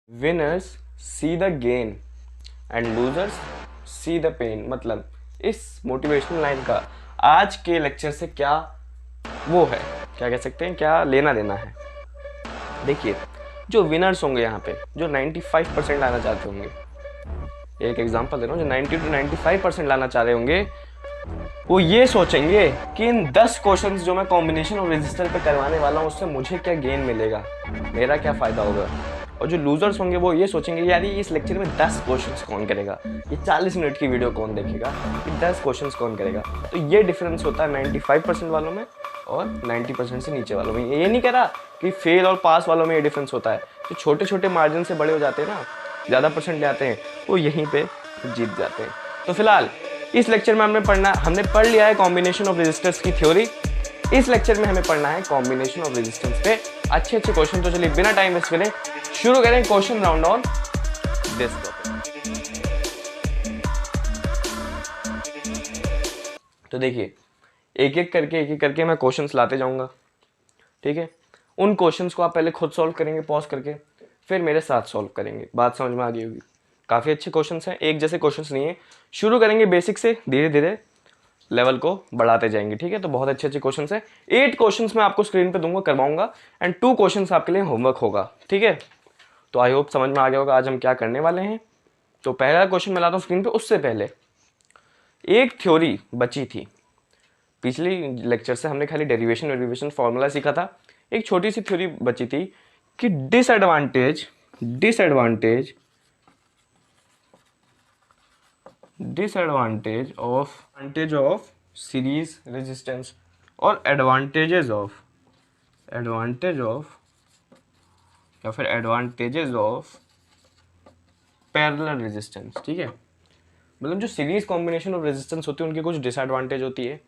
Winners see the gain and losers see the pain. मतलब इस motivational line का आज के लेक्चर से क्या वो है, क्या कह सकते हैं, क्या लेना देना है। देखिए, जो विनर्स होंगे यहाँ पे, जो 95% लाना चाहते होंगे, एक एग्जांपल दे रहा हूँ, जो 90 to 95% लाना चाह रहे होंगे, वो ये सोचेंगे कि इन 10 क्वेश्चंस जो मैं कॉम्बिनेशन और रजिस्टर पे करवाने वाला हूँ उससे मुझे क्या गेन मिलेगा, मेरा क्या फ़ायदा होगा। और जो लूजर्स होंगे वो ये सोचेंगे यार ये इस लेक्चर में 10 क्वेश्चंस कौन करेगा, ये 40 मिनट की वीडियो कौन देखेगा, ये 10 क्वेश्चंस कौन करेगा। तो ये डिफरेंस होता है 95% वालों में और 90% से नीचे वालों में। ये नहीं कह रहा कि फेल और पास वालों में ये डिफरेंस होता है। जो छोटे छोटे मार्जिन से बड़े हो जाते हैं ना, ज़्यादा परसेंट ले आते हैं, वो यहीं पर जीत जाते हैं। तो फिलहाल इस लेक्चर में हमने पढ़ लिया है कॉम्बिनेशन ऑफ रेजिस्टर्स की थ्योरी। इस लेक्चर में हमें पढ़ना है कॉम्बिनेशन ऑफ रेजिस्टेंस पे अच्छे क्वेश्चन। तो चलिए बिना टाइम वेस्ट करें शुरू करें question round on this topic. तो देखिए, एक एक करके मैं क्वेश्चंस लाते जाऊंगा, ठीक है। उन क्वेश्चंस को आप पहले खुद सॉल्व करेंगे पॉज करके, फिर मेरे साथ सॉल्व करेंगे। बात समझ में आ गई होगी। काफ़ी अच्छे क्वेश्चंस हैं, एक जैसे क्वेश्चंस नहीं है। शुरू करेंगे बेसिक से, धीरे धीरे लेवल को बढ़ाते जाएंगे, ठीक है। तो बहुत अच्छे क्वेश्चंस हैं। 8 क्वेश्चंस मैं आपको स्क्रीन पे दूंगा, करवाऊंगा, एंड 2 क्वेश्चंस आपके लिए होमवर्क होगा, ठीक है। तो आई होप समझ में आ गया होगा आज हम क्या करने वाले हैं। तो पहला क्वेश्चन मैं लाता हूँ स्क्रीन पे। उससे पहले एक थ्योरी बची थी, पिछली लेक्चर से हमने खाली डेरिवेशन फॉर्मूला सीखा था। एक छोटी सी थ्योरी बची थी कि डिसएडवांटेज ऑफ सीरीज रेजिस्टेंस और एडवांटेजेस ऑफ पैरेलल रेजिस्टेंस, ठीक है। मतलब जो सीरीज कॉम्बिनेशन ऑफ रेजिस्टेंस होती है उनकी कुछ डिसएडवांटेज होती है,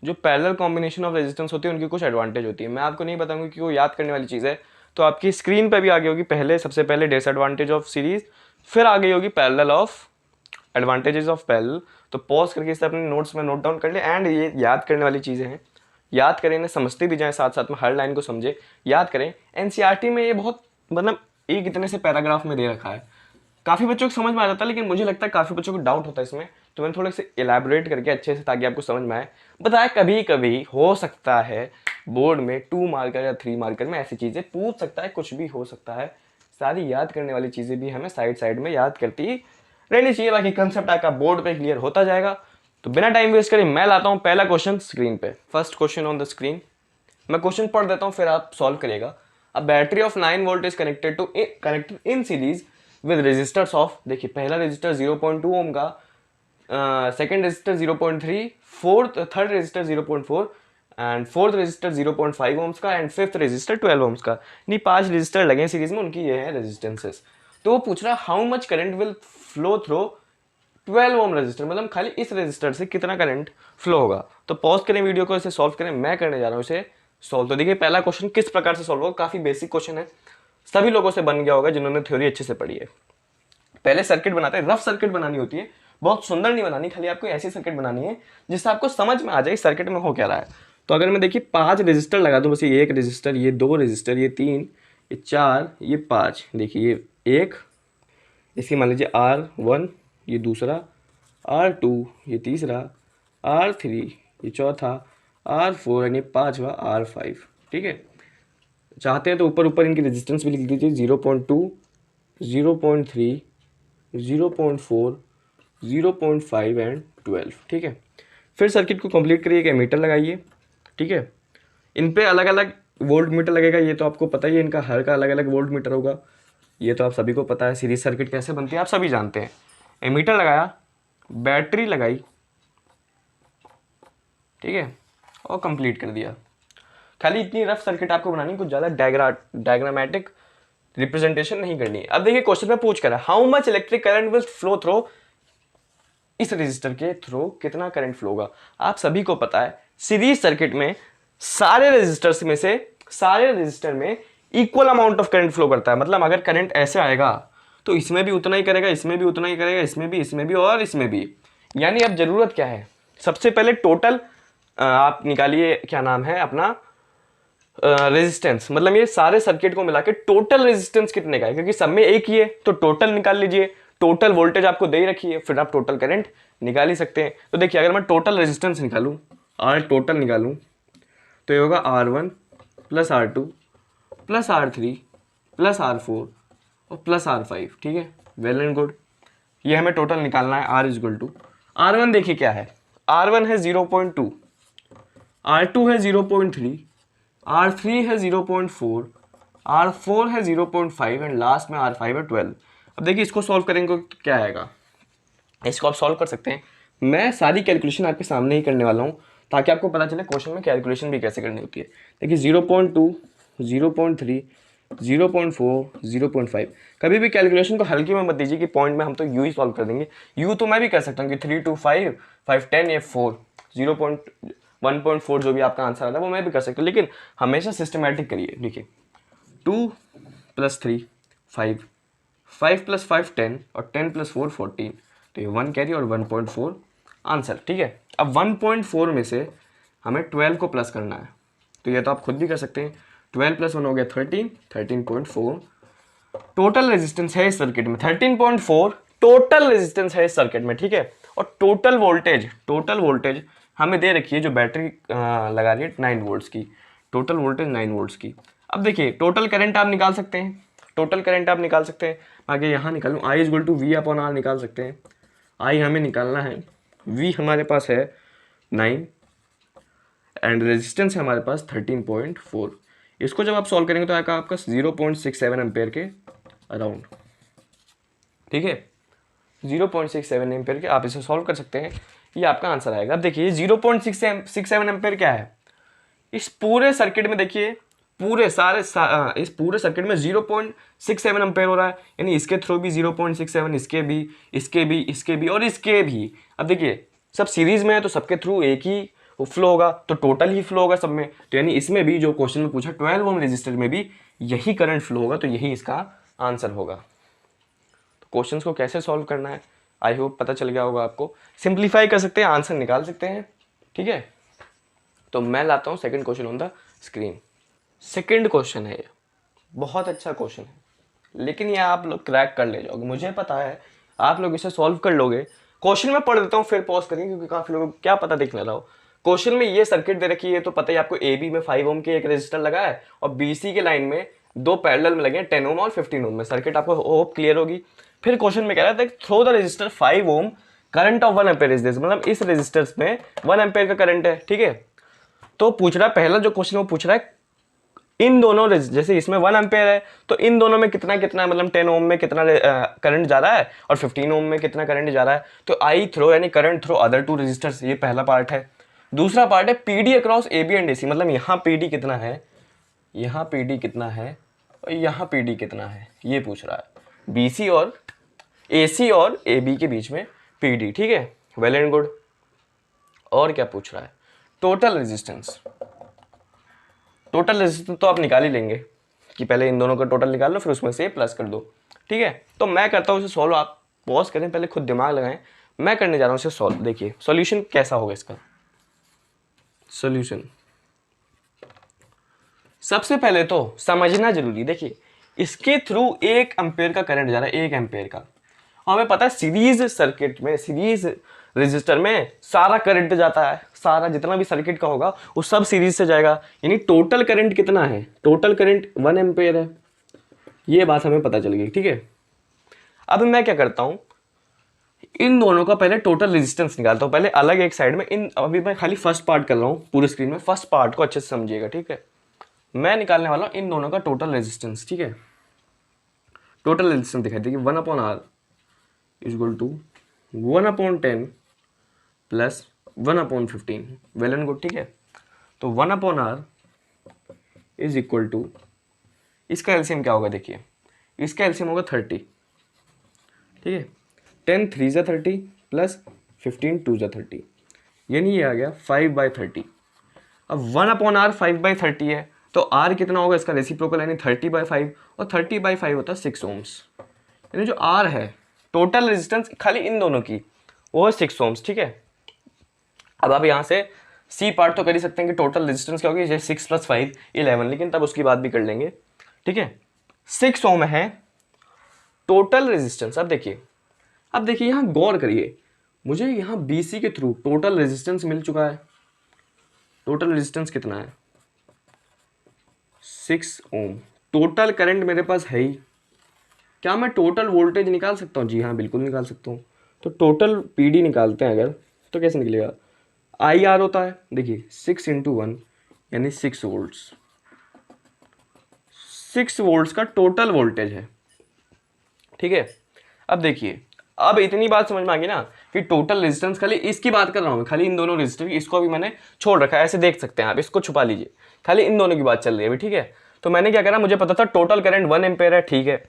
जो पैरेलल कॉम्बिनेशन ऑफ रेजिस्टेंस होती है उनकी कुछ एडवांटेज होती है। मैं आपको नहीं बताऊंगा कि वो याद करने वाली चीज़ है, तो आपकी स्क्रीन पे भी आ गई होगी। सबसे पहले डिसएडवांटेज ऑफ सीरीज, फिर आ गई होगी parallel of advantages of parallel. तो पॉज करके इसे अपने नोट्स में नोट डाउन कर ले। एंड ये याद करने वाली चीज़ें हैं, याद करें, इन्हें समझते भी जाएं, साथ साथ में हर लाइन को समझे, याद करें। एनसीईआरटी में ये बहुत मतलब एक इतने से पैराग्राफ में दे रखा है, काफ़ी बच्चों को समझ में आ जाता है, लेकिन मुझे लगता है काफ़ी बच्चों को डाउट होता है इसमें। तो मैंने थोड़ा से इलेबोरेट करके अच्छे से, ताकि आपको समझ में आए, बताया। कभी कभी हो सकता है बोर्ड में 2 मार्कर या 3 मार्कर में ऐसी चीज़ें पूछ सकता है, कुछ भी हो सकता है। सारी याद करने वाली चीज़ें भी हमें साइड में याद करती रहनी चाहिए, बाकी कंसेप्ट आपका बोर्ड पे क्लियर होता जाएगा। तो बिना टाइम वेस्ट करें मैं लाता हूं पहला क्वेश्चन स्क्रीन पे। First question on the screen. मैं क्वेश्चन पढ़ देता हूं, फिर आप सॉल्व करिएगा। A battery of 9 volt is connected in series with resistors of. देखिए, पहला रेजिस्टर 0.2 ओम का, second resistor 0.3, third resistor 0.4 and fourth resistor 0.5 ohms का, एंड फिफ्थ रेजिस्टर 12 ओम्स का। नहीं, 5 रेजिस्टर लगे सीरीज में, उनकी ये है रेजिस्टेंसेस। तो वो पूछ रहा how much current will flow through 12 ohm resistor, मतलब खाली इस रेजिस्टर से कितना करंट फ्लो होगा। तो पॉज करें वीडियो को, इसे सॉल्व करें। मैं करने जा रहा हूँ इसे सॉल्व। तो देखिए, पहला क्वेश्चन किस प्रकार से सॉल्व होगा। काफी बेसिक क्वेश्चन है, सभी लोगों से बन गया होगा जिन्होंने थ्योरी अच्छे से पढ़ी है। पहले सर्किट बनाते हैं, रफ सर्किट बनानी होती है, बहुत सुंदर नहीं बनानी, खाली आपको ऐसी सर्किट बनानी है जिससे आपको समझ में आ जाए सर्किट में हो क्या रहा है। तो अगर मैं देखिए 5 रेजिस्टर लगा दूं, बस ये 1 रेजिस्टर, ये 2 रेजिस्टर, ये 3, ये 4, ये 5। देखिए, ये 1, इसी मान लीजिए R1, ये दूसरा, R2, ये तीसरा, R3, ये चौथा, R4 यानी 5वां, R5, ठीक है। चाहते हैं तो ऊपर ऊपर इनकी रेजिस्टेंस भी लिख दीजिए, 0.2, 0.3, 0.4, 0.5 एंड 12, ठीक है। फिर सर्किट को कंप्लीट करिए, एक एमीटर लगाइए, ठीक है। इन पे अलग अलग वोल्ट मीटर लगेगा, ये तो आपको पता ही है, इनका हर का अलग अलग वोल्ट मीटर होगा, ये तो आप सभी को पता है। सीरीज सर्किट कैसे बनती है आप सभी जानते हैं। एमीटर लगाया, बैटरी लगाई, ठीक है, और कंप्लीट कर दिया। खाली इतनी रफ सर्किट आपको बनानी, कुछ ज़्यादा डायग्रामेटिक रिप्रेजेंटेशन नहीं करनी। अब देखिए, क्वेश्चन में पूछ कर how much electric current will flow through, इस रेजिस्टर के थ्रू कितना करंट फ्लो होगा। आप सभी को पता है सीरीज सर्किट में सारे रेजिस्टर में equal amount of current flow करता है। मतलब अगर करंट ऐसे आएगा तो इसमें भी उतना ही करेगा, इसमें भी उतना ही करेगा, इसमें भी और इसमें भी। यानी अब जरूरत क्या है, सबसे पहले टोटल आप निकालिए, क्या नाम है अपना, रेजिस्टेंस, मतलब ये सारे सर्किट को मिला के टोटल रेजिस्टेंस कितने का है, क्योंकि सब में एक ही है तो टोटल निकाल लीजिए। टोटल वोल्टेज आपको दे ही रखी है, फिर आप टोटल करंट निकाल ही सकते हैं। तो देखिए अगर मैं टोटल रेजिस्टेंस निकालूं, आर टोटल निकालूं, तो ये होगा R1 plus R2 plus R3 plus R4 और प्लस R5। ठीक है, वेल एंड गुड। ये हमें टोटल निकालना है। R इजक्वल टू R1 देखिए क्या है, R1 है 0.2, R2 है 0.3, R3 है 0.4, R4 है 0.5 एंड लास्ट में R5 है 12। अब देखिए इसको सॉल्व करेंगे तो क्या आएगा, इसको आप सॉल्व कर सकते हैं। मैं सारी कैलकुलेशन आपके सामने ही करने वाला हूँ ताकि आपको पता चले क्वेश्चन में कैलकुलेशन भी कैसे करनी होती है। देखिए 0.2, 0.3, 0.4, 0.5। कभी भी कैलकुलेशन को हल्की में मत दीजिए कि पॉइंट में हम तो यू ही सॉल्व कर देंगे। यू तो मैं भी कर सकता हूँ कि 3 to 5, 5 10 या 4, 1.4 जो भी आपका आंसर आता है वो मैं भी कर सकता हूँ, लेकिन हमेशा सिस्टमेटिक करिए। देखिए 2 + 3 5, 5 + 5 10 और 10 + 4 14, तो ये 1 कैरी और 1.4 आंसर। ठीक है, अब 1.4 में से हमें 12 को प्लस करना है, तो ये तो आप खुद भी कर सकते हैं। 12 + 1 हो गया 13, 13.4 टोटल रेजिस्टेंस है इस सर्किट में। 13.4 टोटल रेजिस्टेंस है इस सर्किट में। ठीक है, और टोटल वोल्टेज हमें दे रखी है, जो बैटरी लगा रही है 9 वोल्ट्स की, टोटल वोल्टेज 9 वोल्ट्स की। अब देखिए टोटल करंट आप निकाल सकते हैं, आगे यहाँ निकालूँ I = V/R निकाल सकते हैं। I हमें निकालना है, V हमारे पास है 9 एंड रेजिस्टेंस है हमारे पास 13.4। इसको जब आप सॉल्व करेंगे तो आएगा आपका 0.67 एम्पेयर के अराउंड। ठीक है, 0.67 एम्पेयर के आप इसे सॉल्व कर सकते हैं, ये आपका आंसर आएगा। अब देखिए 0.67 एम्पेयर क्या है इस पूरे सर्किट में। देखिए इस पूरे सर्किट में 0.67 एम्पेयर हो रहा है, यानी इसके थ्रू भी 0.67, इसके भी और इसके भी। अब देखिए सब सीरीज में है तो सबके थ्रू एक ही फ्लो होगा, तो टोटल ही फ्लो होगा सब में। तो यानी इसमें भी जो क्वेश्चन में पूछा 12 ओम रेजिस्टर में भी यही करंट फ्लो होगा, तो यही इसका आंसर होगा। तो क्वेश्चंस को कैसे सॉल्व करना है आई होप पता चल गया होगा आपको। सिंप्लीफाई कर सकते हैं, आंसर निकाल सकते हैं। ठीक है, तो मैं लाता हूँ second question on the screen. Second question है, ये बहुत अच्छा क्वेश्चन है, लेकिन ये आप लोग क्रैक कर ले जाओगे, मुझे पता है आप लोग इसे सॉल्व कर लोगे। क्वेश्चन में पढ़ देता हूँ फिर पॉज करेंगे, क्योंकि काफी लोगों को क्या पता देख ले रहा हो। क्वेश्चन में ये सर्किट दे रखी है, तो पता ही आपको ए बी में 5 ओम के एक रेजिस्टर लगा है और बी सी के लाइन में दो पैरेलल में लगे हैं 10 ओम और 15 ओम में। सर्किट आपको होप क्लियर होगी। फिर क्वेश्चन में कह रहा था through the resistor 5 ohm current of 1 ampere is this, मतलब इस रेजिस्टर में 1 एम्पेयर का करंट है। ठीक है, तो पूछ रहा है, पहला जो क्वेश्चन वो पूछ रहा है इन दोनों, जैसे इसमें 1 एम्पेयर है तो इन दोनों में कितना कितना है, मतलब 10 ओम में कितना करंट जा रहा है और 15 ओम में कितना करंट जा रहा है। तो आई थ्रो यानी current through other two resistors, ये पहला पार्ट है। दूसरा पार्ट है PD across A B and A C, मतलब यहाँ पीडी कितना है, यहाँ पीडी कितना है और यहाँ पीडी कितना है, ये पूछ रहा है। बीसी और एसी और ए बी के बीच में पीडी। ठीक है, वेल एंड गुड। और क्या पूछ रहा है, टोटल रेजिस्टेंस तो आप निकाल ही लेंगे कि पहले इन दोनों का टोटल निकाल लो फिर उसमें से प्लस कर दो। ठीक है, तो मैं करता हूँ इसे सॉल्व, आप पॉज करें पहले खुद दिमाग लगाएं, मैं करने जा रहा हूँ इसे सॉल्व। देखिए सॉल्यूशन कैसा होगा इसका। सॉल्यूशन सबसे पहले तो समझना जरूरी, देखिए इसके थ्रू 1 एम्पेयर का करंट जा रहा है, 1 एम्पेयर का। हमें पता है सीरीज सर्किट में, सीरीज रेजिस्टर में सारा करंट जाता है, सारा जितना भी सर्किट का होगा वो सब सीरीज से जाएगा। यानी टोटल करंट कितना है, टोटल करंट 1 एम्पेयर है, ये बात हमें पता चल गई। ठीक है, अब मैं क्या करता हूं, इन दोनों का पहले टोटल रेजिस्टेंस निकालता हूं, पहले अलग एक साइड में। अभी मैं खाली फर्स्ट पार्ट कर रहा हूं पूरे स्क्रीन में, फर्स्ट पार्ट को अच्छे से समझिएगा। ठीक है, मैं निकालने वाला हूं इन दोनों का टोटल रेजिस्टेंस। ठीक है, टोटल रेजिस्टेंस दिखाई देगी 1/R equal to 1/10 plus 1/15, well and good. ठीक है, तो 1/R इज इक्वल टू, इसका एलसीएम क्या होगा, देखिए इसका एलसीएम होगा 30। ठीक है, 10 3 ज़ा 30 प्लस 15 2 ज़ा 30, यानी ये आ गया 5/30। अब 1/R 5/30 है तो R कितना होगा, इसका रेसिप्रोकल यानी 30/5, और 30/5 होता है 6 ओम्स। यानी जो R है टोटल रेजिस्टेंस खाली इन दोनों की वो है 6 ओम्स। ठीक है, अब आप यहाँ से सी पार्ट तो कर ही सकते हैं कि टोटल रेजिस्टेंस क्या होगी, जैसे 6 + 5 11, लेकिन तब उसकी बात भी कर लेंगे, ठीक है। 6 ओम है टोटल रेजिस्टेंस। अब देखिए यहाँ गौर करिए, मुझे यहाँ BC के थ्रू टोटल रेजिस्टेंस मिल चुका है। टोटल रेजिस्टेंस कितना है, 6 ओम। टोटल करंट मेरे पास है ही। क्या मैं टोटल वोल्टेज निकाल सकता हूँ? जी हाँ, बिल्कुल निकाल सकता हूँ। तो टोटल PD निकालते हैं अगर, तो कैसे निकलेगा, IR होता है, देखिए 6 × 1 यानी 6 वोल्ट्स। 6 वोल्ट्स का टोटल वोल्टेज है, ठीक है। अब देखिए, अब इतनी बात समझ में आ गई ना कि टोटल रेजिस्टेंस, खाली इसकी बात कर रहा हूँ, खाली इन दोनों रेजिस्टर की, इसको भी मैंने छोड़ रखा है, ऐसे देख सकते हैं आप, इसको छुपा लीजिए, खाली इन दोनों की बात चल रही है अभी, ठीक है। तो मैंने क्या करा, मुझे पता था टोटल करंट 1 एम्पेयर है, ठीक है,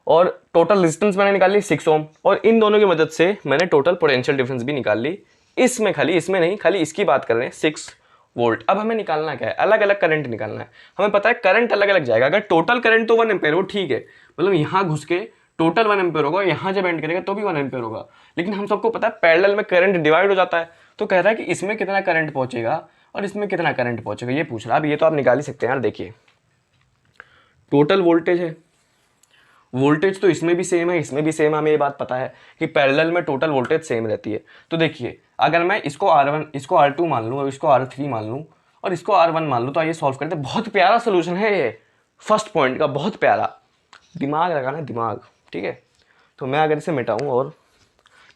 और टोटल रेजिस्टेंस मैंने निकाल ली 6 ओम, और इन दोनों की मदद से मैंने टोटल पोटेंशियल डिफरेंस भी निकाल ली। इसमें खाली, इसमें नहीं, खाली इसकी बात कर रहे हैं, 6 वोल्ट। अब हमें निकालना क्या है, अलग अलग करंट निकालना है। हमें पता है करंट अलग अलग जाएगा। अगर टोटल करंट तो 1 एम्पेयर हो, ठीक है, मतलब यहाँ घुस के टोटल 1 एम्पेयर होगा, यहाँ जब एंड करेगा तो भी 1 एम्पेयर होगा। लेकिन हम सबको पता है पैरेलल में करंट डिवाइड हो जाता है, तो कह रहा है कि इसमें कितना करंट पहुंचेगा और इसमें कितना करंट पहुंचेगा, ये पूछ रहा है। अब ये तो आप निकाल ही सकते हैं यार। देखिए टोटल वोल्टेज है, वोल्टेज तो इसमें भी सेम है, इसमें भी सेम है, हमें ये बात पता है कि पैरेलल में टोटल वोल्टेज सेम रहती है। तो देखिए, अगर मैं इसको R1, इसको R2 मान लूँ और इसको R3 मान लूँ और इसको R1 मान लूँ, तो आइए सॉल्व करते हैं। बहुत प्यारा सोल्यूशन है ये, फर्स्ट पॉइंट का बहुत प्यारा, दिमाग लगाना, दिमाग, ठीक है। तो मैं अगर इसे मिटाऊँ, और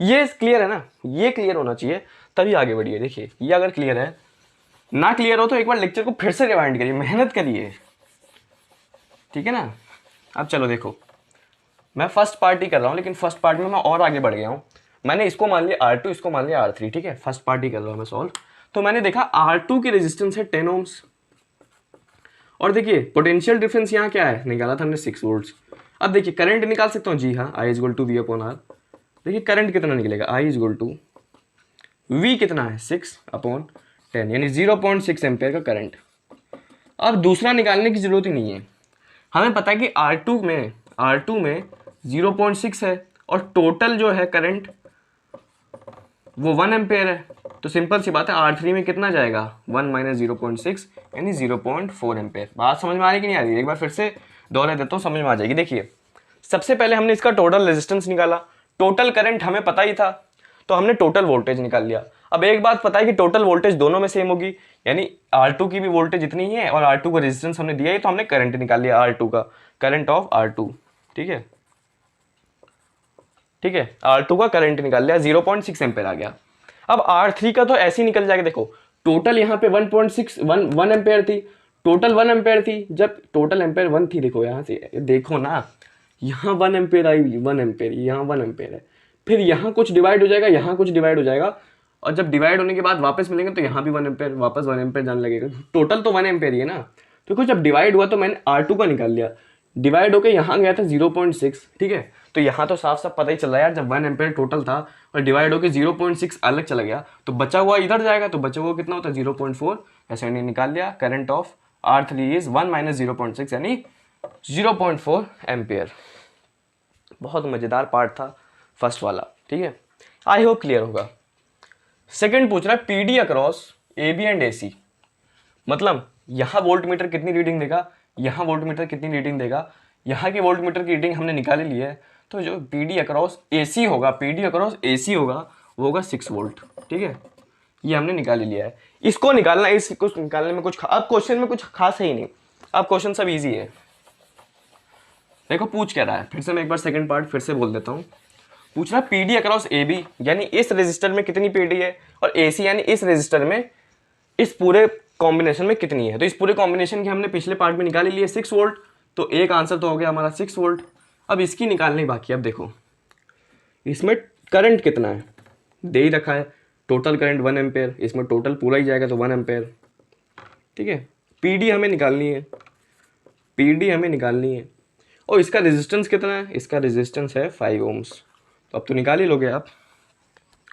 ये क्लियर है ना, ये क्लियर होना चाहिए तभी आगे बढ़िए। देखिए ये अगर क्लियर है, ना क्लियर हो तो एक बार लेक्चर को फिर से रिवाइंड करिए, मेहनत करिए, ठीक है ना। अब चलो देखो, मैं फर्स्ट पार्ट ही कर रहा हूँ, लेकिन फर्स्ट पार्ट में मैं और आगे बढ़ गया हूँ। मैंने इसको मान लिया R2, इसको मान लिया R3, ठीक है, फर्स्ट पार्ट ही कर रहा हूँ मैं सॉल्व। तो मैंने देखा R2 की रेजिस्टेंस है 10 ओम्स, और देखिए पोटेंशियल डिफरेंस यहाँ क्या है, निकाला था हमने 6 वोल्ट्स। अब देखिए करंट निकाल सकता हूँ, जी हाँ, I = V/R। देखिए करंट कितना निकलेगा, I = V कितना है, 6/10, यानी 0.6 एम्पेयर का करंट। अब दूसरा निकालने की जरूरत ही नहीं है, हमें पता है कि R2 में 0.6 है, और टोटल जो है करंट वो 1 एम्पेयर है। तो सिंपल सी बात है, R3 में कितना जाएगा, 1 - 0.6 यानी 0.4 एम्पेयर। बात समझ में आ रही कि नहीं आ रही, एक बार फिर से दोहरा देता हूँ, समझ में आ जाएगी। देखिए सबसे पहले हमने इसका टोटल रेजिस्टेंस निकाला, टोटल करंट हमें पता ही था, तो हमने टोटल वोल्टेज निकाल लिया। अब एक बात पता है कि टोटल वोल्टेज दोनों में सेम होगी, यानी R2 की भी वोल्टेज इतनी ही है और R2 का रेजिस्टेंस हमने दिया ही, तो हमने करंट निकाल लिया R2 का, करंट ऑफ R2, ठीक है, ठीक है, R2 का करंट निकाल लिया, 0.6 एम्पेयर आ गया। अब R3 का तो ऐसे ही निकल जाएगा। देखो टोटल यहाँ पे 1 एम्पेयर थी, टोटल 1 एम्पेयर थी, जब टोटल एम्पेयर 1 थी, देखो यहाँ से देखो ना, यहाँ 1 एम्पेयर आई, 1 एम्पेयर, यहाँ 1 एम्पेयर है, फिर यहाँ कुछ डिवाइड हो जाएगा, यहाँ कुछ डिवाइड हो जाएगा, और जब डिवाइड होने के बाद वापस मिलेंगे तो यहाँ भी 1 एम्पेयर, वापस 1 एम्पेयर जाने लगेगा। टोटल तो 1 एम्पेयर ही है ना। तो कुछ जब डिवाइड हुआ तो मैंने R2 का निकाल लिया, डिवाइड होकर यहाँ गया था 0.6, ठीक है। तो यहाँ तो साफ साफ पता ही चल रहा है यार, जब 1 एम्पेयर टोटल था और डिवाइड होकर 0.6 अलग चला गया, तो बचा हुआ इधर जाएगा, तो बचा हुआ कितना होता है, 0.4। ऐसे मैंने निकाल लिया, करंट ऑफ R3 इज 1 - 0.6 यानी 0.4 एम्पेयर। बहुत मज़ेदार पार्ट था फर्स्ट वाला, ठीक है, आई होप क्लियर होगा। सेकंड पूछ रहा है PD across AB and AC, मतलब यहाँ वोल्ट मीटर कितनी रीडिंग देगा, यहाँ वोल्ट मीटर कितनी रीडिंग देगा, यहाँ की वोल्ट मीटर की रीडिंग हमने निकाल ली है। तो जो PD अक्रॉस AC होगा, PD अक्रॉस AC होगा, वो होगा 6 वोल्ट, ठीक है, ये हमने निकाल लिया है। इसको निकालना, इसको निकालने में कुछ अब क्वेश्चन में कुछ खास है ही नहीं, अब क्वेश्चन सब ईजी है। देखो पूछ क्या रहा है, फिर से मैं एक बार सेकंड पार्ट फिर से बोल देता हूँ। पूछ रहा है PD अक्रॉस AB, यानी इस रेजिस्टर में कितनी PD है, और AC यानी इस रेजिस्टर में, इस पूरे कॉम्बिनेशन में कितनी है। तो इस पूरे कॉम्बिनेशन की हमने पिछले पार्ट में निकाल लिए 6 वोल्ट, तो एक आंसर तो हो गया हमारा 6 वोल्ट। अब इसकी निकालनी बाकी। अब देखो इसमें करंट कितना है, दे ही रखा है, टोटल करंट 1 एम्पेयर, इसमें टोटल पूरा ही जाएगा तो 1 एम्पेयर, ठीक है। PD हमें निकालनी है, PD हमें निकालनी है, और इसका रेजिस्टेंस कितना है, इसका रेजिस्टेंस है 5 ओम्स। तो अब तो निकाल ही लोगे आप।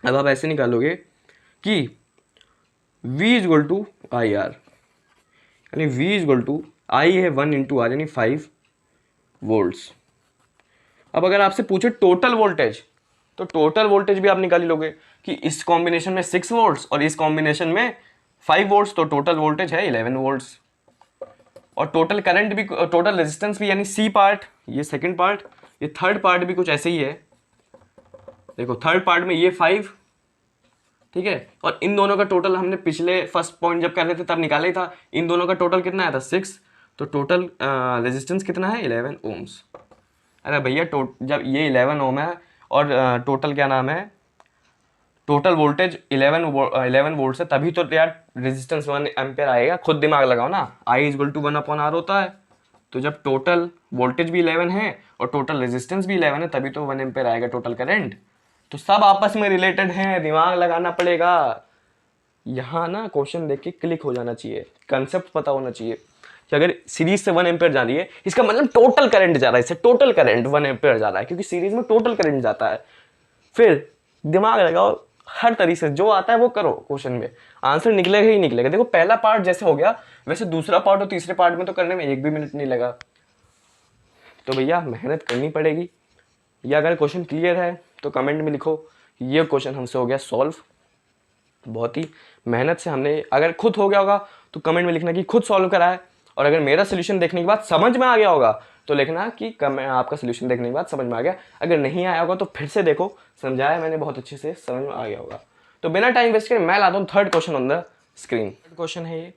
अब आप ऐसे निकालोगे कि V = IR, यानी V = I है 1 × R, यानी 5 वोल्ट्स। अब अगर आपसे पूछे टोटल वोल्टेज, तो टोटल वोल्टेज भी आप निकाल ही लोगे कि इस कॉम्बिनेशन में 6 वोल्ट्स और इस कॉम्बिनेशन में 5 वोल्ट्स, तो टोटल वोल्टेज है 11 वोल्ट्स। और टोटल करंट भी, टोटल रेजिस्टेंस भी, यानी सी पार्ट, ये सेकंड पार्ट, ये थर्ड पार्ट भी कुछ ऐसे ही है। देखो थर्ड पार्ट में ये 5, ठीक है, और इन दोनों का टोटल हमने पिछले फर्स्ट पॉइंट जब कर रहे थे तब निकाला ही था, इन दोनों का टोटल कितना आया था 6, तो टोटल रेजिस्टेंस कितना है 11 ओम्स। अरे भैया जब ये 11 ओम है और टोटल क्या नाम है, टोटल वोल्टेज 11 वोल्ट है, तभी तो यार रेजिस्टेंस 1 एम्पेयर आएगा। खुद दिमाग लगाओ ना, I is equal to 1/R होता है, तो जब टोटल वोल्टेज भी 11 है और टोटल रेजिस्टेंस भी 11 है तभी तो 1 एम्पेयर आएगा टोटल करंट। तो सब आपस में रिलेटेड हैं, दिमाग लगाना पड़ेगा। यहाँ ना क्वेश्चन देख के क्लिक हो जाना चाहिए, कंसेप्ट पता होना चाहिए कि अगर सीरीज से 1 एम्पेयर जा रही है इसका मतलब टोटल करंट जा रहा है, इससे टोटल करंट 1 एम्पेयर जा रहा है, क्योंकि सीरीज में टोटल करंट जाता है। फिर दिमाग लगाओ, हर तरीके से जो आता है वो करो, क्वेश्चन में आंसर निकलेगा ही निकलेगा। देखो पहला पार्ट जैसे हो गया वैसे दूसरा पार्ट और तीसरे पार्ट में तो करने में 1 भी मिनट नहीं लगा। तो भैया मेहनत करनी पड़ेगी। या अगर क्वेश्चन क्लियर है तो कमेंट में लिखो ये क्वेश्चन हमसे हो गया सॉल्व, बहुत ही मेहनत से हमने। अगर खुद हो गया होगा तो कमेंट में लिखना कि खुद सॉल्व करा है, और अगर मेरा सोल्यूशन देखने के बाद समझ में आ गया होगा तो लिखना कि आपका सोल्यूशन देखने के बाद समझ में आ गया। अगर नहीं आया होगा तो फिर से देखो, समझाया मैंने बहुत अच्छे से, समझ में आ गया होगा। तो बिना टाइम वेस्ट करे मैं लाता हूँ third question on the screen. Third question है, ये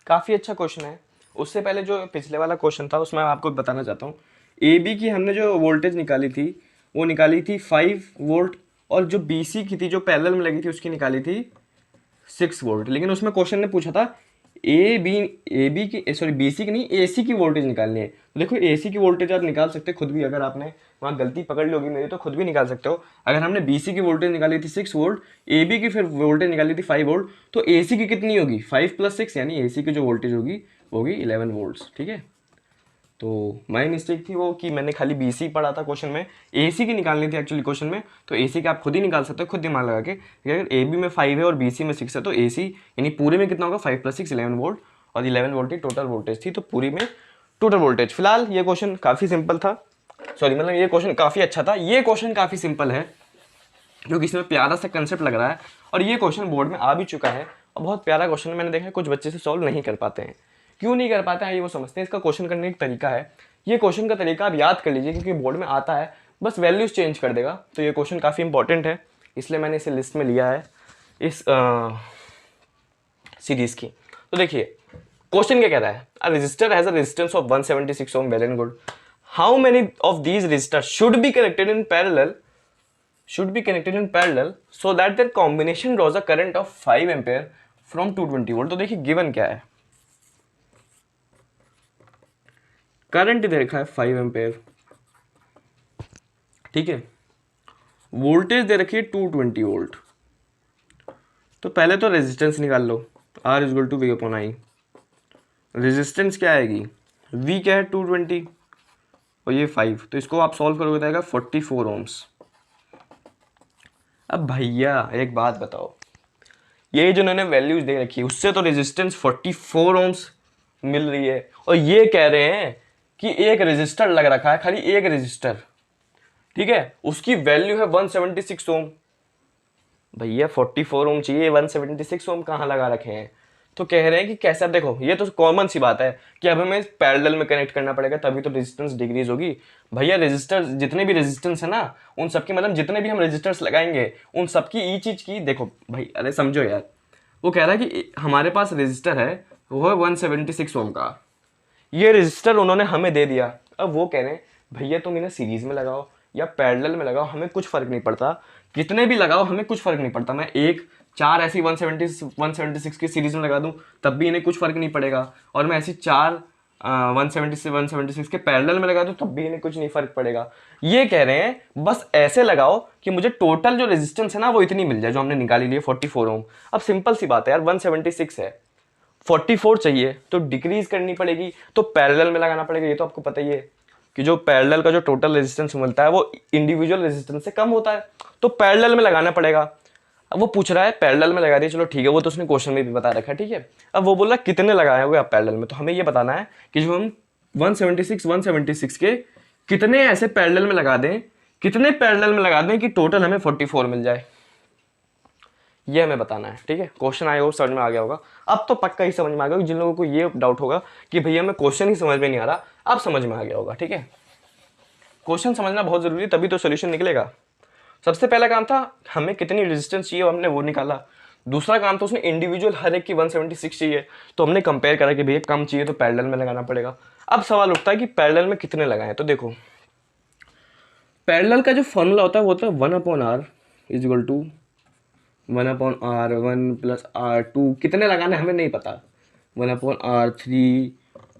काफ़ी अच्छा क्वेश्चन है। उससे पहले जो पिछले वाला क्वेश्चन था उसमें मैं आपको बताना चाहता हूँ, ए बी की हमने जो वोल्टेज निकाली थी वो निकाली थी 5 वोल्ट, और जो बी सी की थी जो पैरेलल में लगी थी उसकी निकाली थी 6 वोल्ट। लेकिन उसमें क्वेश्चन ने पूछा था ए बी की, सॉरी बी सी की नहीं, ए सी की वोल्टेज निकालनी है। तो देखो ए सी की वोल्टेज आप निकाल सकते हो खुद भी, अगर आपने वहाँ गलती पकड़ ली होगी मेरी तो खुद भी निकाल सकते हो। अगर हमने बी सी की वोल्टेज निकाली थी 6 वोल्ट, ए बी की फिर वोल्टेज निकाली थी 5 वोल्ट, तो ए सी की कितनी होगी 5 + 6, यानी ए सी की जो वोल्टेज होगी वो होगी 11 वोल्ट्स, ठीक है। तो माई मिस्टेक थी वो कि मैंने खाली बी सी पढ़ा था क्वेश्चन में, ए सी की निकालनी थी एक्चुअली क्वेश्चन में। तो ए सी का आप खुद ही निकाल सकते हो खुद दिमाग लगा के। अगर ए बी में 5 है और बी सी में 6 है तो ए सी यानी पूरे में कितना होगा 5 + 6 11 वोल्ट, और 11 वोल्ट की टोटल वोल्टेज थी, तो पूरी में टोटल वोल्टेज। फिलहाल ये क्वेश्चन काफ़ी सिंपल था, सॉरी मतलब ये क्वेश्चन काफ़ी अच्छा था। ये क्वेश्चन काफ़ी सिंपल है क्योंकि इसमें प्यारा सा कंसेप्ट लग रहा है, और ये क्वेश्चन बोर्ड में आ भी चुका है और बहुत प्यारा क्वेश्चन है। मैंने देखा है कुछ बच्चे से सॉल्व नहीं कर पाते हैं, क्यों नहीं कर पाते हैं ये वो समझते हैं। इसका क्वेश्चन करने का तरीका है, ये क्वेश्चन का तरीका आप याद कर लीजिए क्योंकि बोर्ड में आता है, बस वैल्यूज चेंज कर देगा। तो ये क्वेश्चन काफ़ी इंपॉर्टेंट है, इसलिए मैंने इसे लिस्ट में लिया है इस सीरीज की। तो देखिए क्वेश्चन क्या कह रहा है, a resistor has a resistance of 176 ohm, well and good. How many of these resistor should be connected in parallel so that their combination draws a current of 5 ampere from 220 volt. तो देखिए given क्या है, current दे रखा है 5 ampere, ठीक है, voltage दे रखी है 220 वोल्ट। तो पहले तो रेजिस्टेंस निकाल लो, R = V/I। रेजिस्टेंस क्या आएगी, V क्या है 220 और ये 5, तो इसको आप सॉल्व करोगे तो आएगा 44 ओम्स। अब भैया एक बात बताओ, ये जो इन्होंने वैल्यूज दे रखी है उससे तो रेजिस्टेंस 44 ओम्स मिल रही है, और ये कह रहे हैं कि एक रेजिस्टर लग रखा है, खाली एक रेजिस्टर, ठीक है, उसकी वैल्यू है 176 ओम। भैया 44 ओम चाहिए, 176 ओम कहाँ लगा रखे हैं। तो कह रहे हैं कि कैसे, अब देखो ये तो कॉमन सी बात है कि अब हमें पैरेलल में कनेक्ट करना पड़ेगा तभी तो रेजिस्टेंस डिक्रीज होगी। भैया रेजिस्टर जितने भी रेजिस्टेंस है ना उन सबकी, मतलब जितने भी हम रेजिस्टर्स लगाएंगे उन सबकी ई चीज की, देखो भाई अरे समझो यार, वो कह रहा है कि हमारे पास रेजिस्टर है वो है 176 ओम का, ये रेजिस्टर उन्होंने हमें दे दिया। अब वो कह रहे हैं भैया तुम इन्हें सीरीज में लगाओ या पैरेलल में लगाओ, हमें कुछ फर्क नहीं पड़ता, कितने भी लगाओ हमें कुछ फर्क नहीं पड़ता। मैं एक 4 ऐसी 176 की सीरीज में लगा दूं तब भी इन्हें कुछ फर्क नहीं पड़ेगा, और मैं ऐसी 4 176 के पैरेलल में लगा दूं तब भी इन्हें कुछ नहीं फर्क पड़ेगा। ये कह रहे हैं बस ऐसे लगाओ कि मुझे टोटल जो रेजिस्टेंस है ना वो इतनी मिल जाए जो हमने निकाली ली है 44 ओम। अब सिंपल सी बात है यार, 176 है, 44 चाहिए तो डिक्रीज करनी पड़ेगी, तो पैरेलल में लगाना पड़ेगा। ये तो आपको पता ही है कि जो पैरेलल का जो टोटल रेजिस्टेंस मिलता है वो इंडिविजुअल रेजिस्टेंस से कम होता है, तो पैरेलल में लगाना पड़ेगा। अब वो पूछ रहा है पैरेलल में लगा दिए, चलो ठीक है, वो तो उसने क्वेश्चन में भी बता रखा है, ठीक है। अब वो बोल रहा है कितने लगाए हुए आप पैरेलल में, तो हमें ये बताना है कि जो हम 176 के कितने ऐसे पैरेलल में लगा दें, कितने पैरेलल में लगा दें कि टोटल हमें 44 मिल जाए। ये हमें बताना है, ठीक है। क्वेश्चन आया हो समझ में आ गया होगा, अब तो पक्का ही समझ में आ गया होगा। जिन लोगों को ये डाउट होगा कि भैया हमें क्वेश्चन ही समझ में नहीं आ रहा, अब समझ में आ गया होगा, ठीक है। क्वेश्चन समझना बहुत जरूरी है, तभी तो सोल्यूशन निकलेगा। सबसे पहला काम था हमें कितनी रेजिस्टेंस चाहिए, हमने वो निकाला। दूसरा काम था उसमें इंडिविजुअल हर एक की 176 चाहिए, तो हमने कंपेयर करा कि भैया कम चाहिए तो पैरेलल में लगाना पड़ेगा। अब सवाल उठता है कि पैरेलल में कितने लगाएं, तो देखो पैरेलल का जो फॉर्मूला होता है वो होता है 1/r is equal to 1/r1 plus r2। कितने लगाने हमें नहीं पता, 1/r3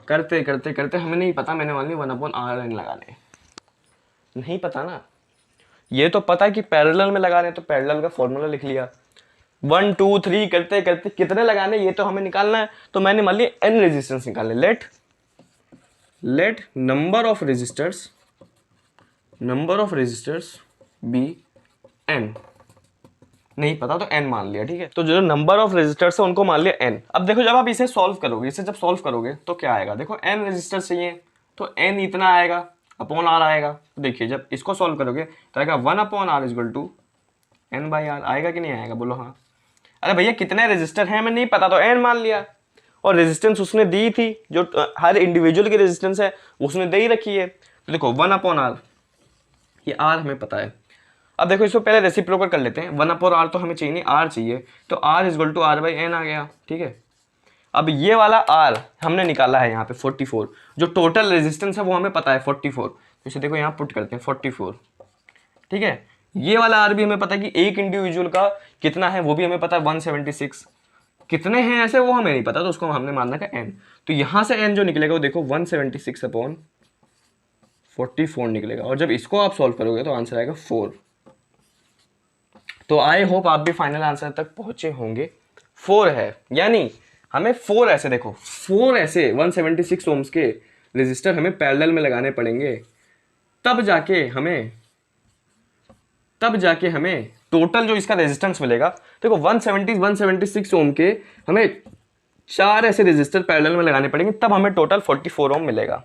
करते करते करते हमें नहीं पता, मैंने मान लिया 1/rn लगाने, नहीं पता ना। ये तो पता है कि पैरेलल में लगा रहे हैं, तो पैरेलल का फॉर्मूला लिख लिया। 1 2 3 करते करते कितने लगाने ये तो हमें निकालना है, तो मैंने मान लिया n रेजिस्टेंस निकालने। Let number of resistors be n। नहीं पता तो n मान लिया, ठीक है। तो जो नंबर ऑफ रेजिस्टर्स है उनको मान लिया n। अब देखो जब आप इसे सॉल्व करोगे, इसे जब सॉल्व करोगे तो क्या आएगा, देखो n रेजिस्टर्स चाहिए तो n इतना आएगा अपॉन r आएगा। तो देखिए जब इसको सॉल्व करोगे तो आएगा 1/r is equal to n/r। आएगा कि नहीं आएगा, बोलो हाँ। अरे भैया कितने रेजिस्टर हैं हमें नहीं पता, तो n मान लिया। और रेजिस्टेंस उसने दी थी, जो हर इंडिविजुअल की रेजिस्टेंस है उसने दे ही रखी है। तो देखो 1/r, ये r हमें पता है। अब देखो इसको पहले रेसिप्रोकल कर लेते हैं। 1/r तो हमें चाहिए नहीं, r चाहिए, तो r is equal to r/n आ गया, ठीक है। अब ये वाला r हमने निकाला है यहाँ पे 44, जो टोटल रेजिस्टेंस है वो हमें पता है 44, तो इसे देखो यहाँ पुट करते हैं 44, ठीक है। ये वाला r भी हमें पता है कि एक इंडिविजुअल का कितना है, वो भी हमें पता है 176। कितने हैं ऐसे वो हमें नहीं पता, तो उसको हमने मानना का n। तो यहाँ से n जो निकलेगा वो देखो 176/44 निकलेगा, और जब इसको आप सॉल्व करोगे तो आंसर आएगा 4। तो आई होप आप भी फाइनल आंसर तक पहुंचे होंगे। 4 है, यानी हमें 4 ऐसे देखो 4 ऐसे 176 ओम्स के रेजिस्टर हमें पैरेलल में लगाने पड़ेंगे, तब जाके हमें टोटल जो इसका रेजिस्टेंस मिलेगा। देखो 176 ओम के हमें 4 ऐसे रेजिस्टर पैरेलल में लगाने पड़ेंगे, तब हमें टोटल 44 ओम मिलेगा।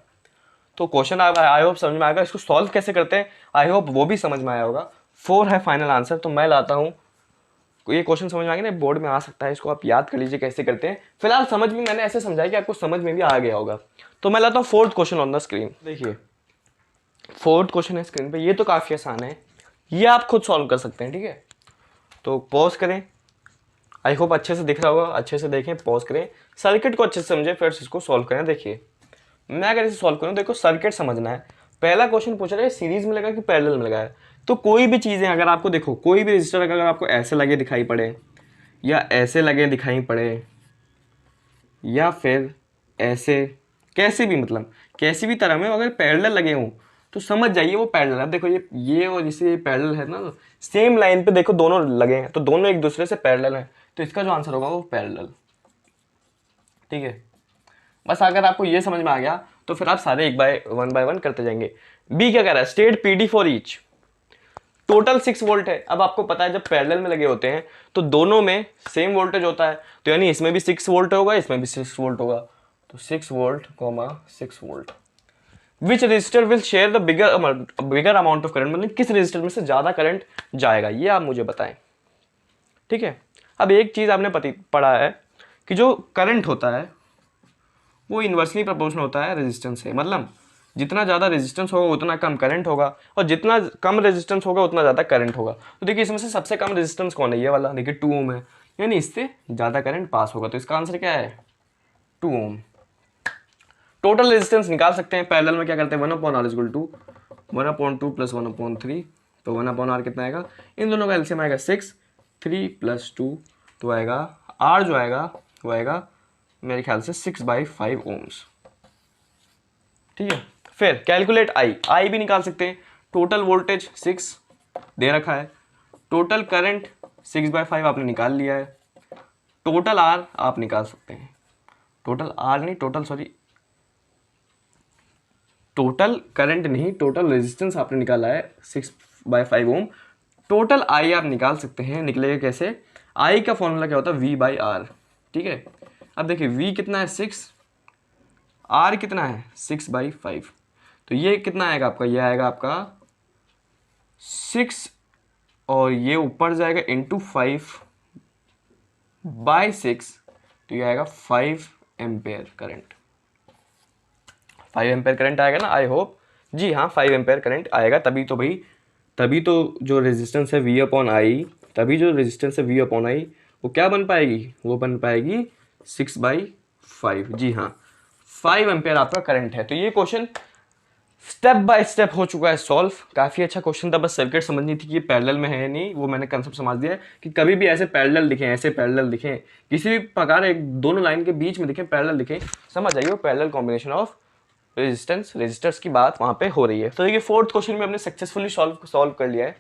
तो क्वेश्चन आई होप समझ में आएगा। इसको सॉल्व कैसे करते हैं आई होप वो भी समझ में आया होगा। 4 है फाइनल आंसर। तो मैं लाता हूँ, ये क्वेश्चन समझ में आ गया ना, बोर्ड में आ सकता है, इसको आप याद कर लीजिए कैसे करते हैं। फिलहाल समझ में मैंने ऐसे समझाया कि आपको समझ में भी आ गया होगा। तो मैं लाता हूँ 4th question on the screen. देखिए 4th क्वेश्चन है स्क्रीन पे, ये तो काफ़ी आसान है, ये आप खुद सॉल्व कर सकते हैं, ठीक है। तो पॉज करें, आई होप अच्छे से दिख रहा होगा, अच्छे से देखें, पॉज करें, सर्किट को अच्छे से समझें, फिर इसको सॉल्व करें। देखिए मैं अगर इसे सॉल्व करूँ, देखो सर्किट समझना है। पहला क्वेश्चन पूछ रहा है सीरीज में लगा कि पैरेलल में लगा है। तो कोई भी चीज़ें अगर आपको देखो, कोई भी रजिस्टर अगर आपको ऐसे लगे दिखाई पड़े, या ऐसे लगे दिखाई पड़े, या फिर ऐसे, कैसे भी मतलब कैसी भी तरह में अगर पैरेलल लगे हों तो समझ जाइए वो पैरेलल है। देखो ये और जैसे ये पैरेलल है ना, सेम लाइन पे देखो दोनों लगे हैं, तो दोनों एक दूसरे से पैरेलल हैं, तो इसका जो आंसर होगा वो पैरेलल, ठीक है। बस अगर आपको ये समझ में आ गया तो फिर आप सारे वन बाय वन करते जाएंगे। बी क्या कह रहा है, state PD for each. Total 6 volt है। अब आपको पता है जब पैरेलल में लगे होते हैं तो दोनों में सेम वोल्टेज होता है, तो यानी इसमें भी 6 वोल्ट होगा, इसमें भी 6 वोल्ट होगा, तो 6 volt 6 volt. Which register will share the bigger amount of current, मतलब किस रजिस्टर में से ज़्यादा करंट जाएगा, ये आप मुझे बताएं, ठीक है। अब एक चीज़ आपने पढ़ा है कि जो करंट होता है वो इन्वर्सली प्रोपोर्शनल होता है रेजिस्टेंस से, मतलब जितना ज़्यादा रेजिस्टेंस होगा उतना कम करंट होगा, और जितना कम रेजिस्टेंस होगा उतना ज़्यादा करंट होगा। तो देखिए इसमें से सबसे कम रेजिस्टेंस कौन है, ये वाला, देखिए 2 ओम है, यानी इससे ज़्यादा करंट पास होगा, तो इसका आंसर क्या है 2 ओम। टोटल रेजिस्टेंस निकाल सकते हैं, पैरेलल में क्या करते हैं 1/r इक्वल टू 1/2 प्लस 1/3, तो 1/r कितना आएगा, इन दोनों का एलसीएम आएगा 6, 3 + 2, तो आएगा r जो आएगा वो आएगा मेरे ख्याल से 6/5 ओम्स, ठीक है। फिर कैलकुलेट आई भी निकाल सकते हैं। टोटल वोल्टेज 6 दे रखा है, टोटल करंट 6/5 आपने निकाल लिया है, टोटल आर आप निकाल सकते हैं, टोटल करंट नहीं, टोटल रेजिस्टेंस आपने निकाला है 6/5 ओम। टोटल आई आप निकाल सकते हैं, निकलेगा कैसे, आई का फॉर्मूला क्या होता है V/R, ठीक है। अब देखिए V कितना है 6, R कितना है 6/5, तो ये कितना आएगा आपका, ये आएगा आपका 6 और ये ऊपर जाएगा इंटू 5, बाय 6, तो ये आएगा 5 एम्पेयर करंट। 5 एम्पेयर करंट आएगा ना, आई होप। जी हाँ, 5 एम्पेयर करंट आएगा, तभी तो भाई, तभी तो जो रेजिस्टेंस है V अपॉन आई, तभी जो रेजिस्टेंस है V अपॉन आई वो क्या बन पाएगी, वो बन पाएगी 6/5। जी हाँ, 5 एम्पेयर आपका करंट है। तो ये क्वेश्चन स्टेप बाय स्टेप हो चुका है सॉल्व। काफ़ी अच्छा क्वेश्चन था, बस सर्किट समझनी थी कि ये पैरेलल में है या नहीं, वो मैंने कंसेप्ट समझ दिया है कि कभी भी ऐसे पैरेलल दिखें, ऐसे पैरेलल दिखें, किसी भी प्रकार एक दोनों लाइन के बीच में दिखें, पैरेलल दिखें, समझ आइए वो पैरेलल कॉम्बिनेशन ऑफ रेजिस्टर्स की बात वहाँ पे हो रही है। तो ये फोर्थ क्वेश्चन में हमने सक्सेसफुली सॉल्व कर लिया है।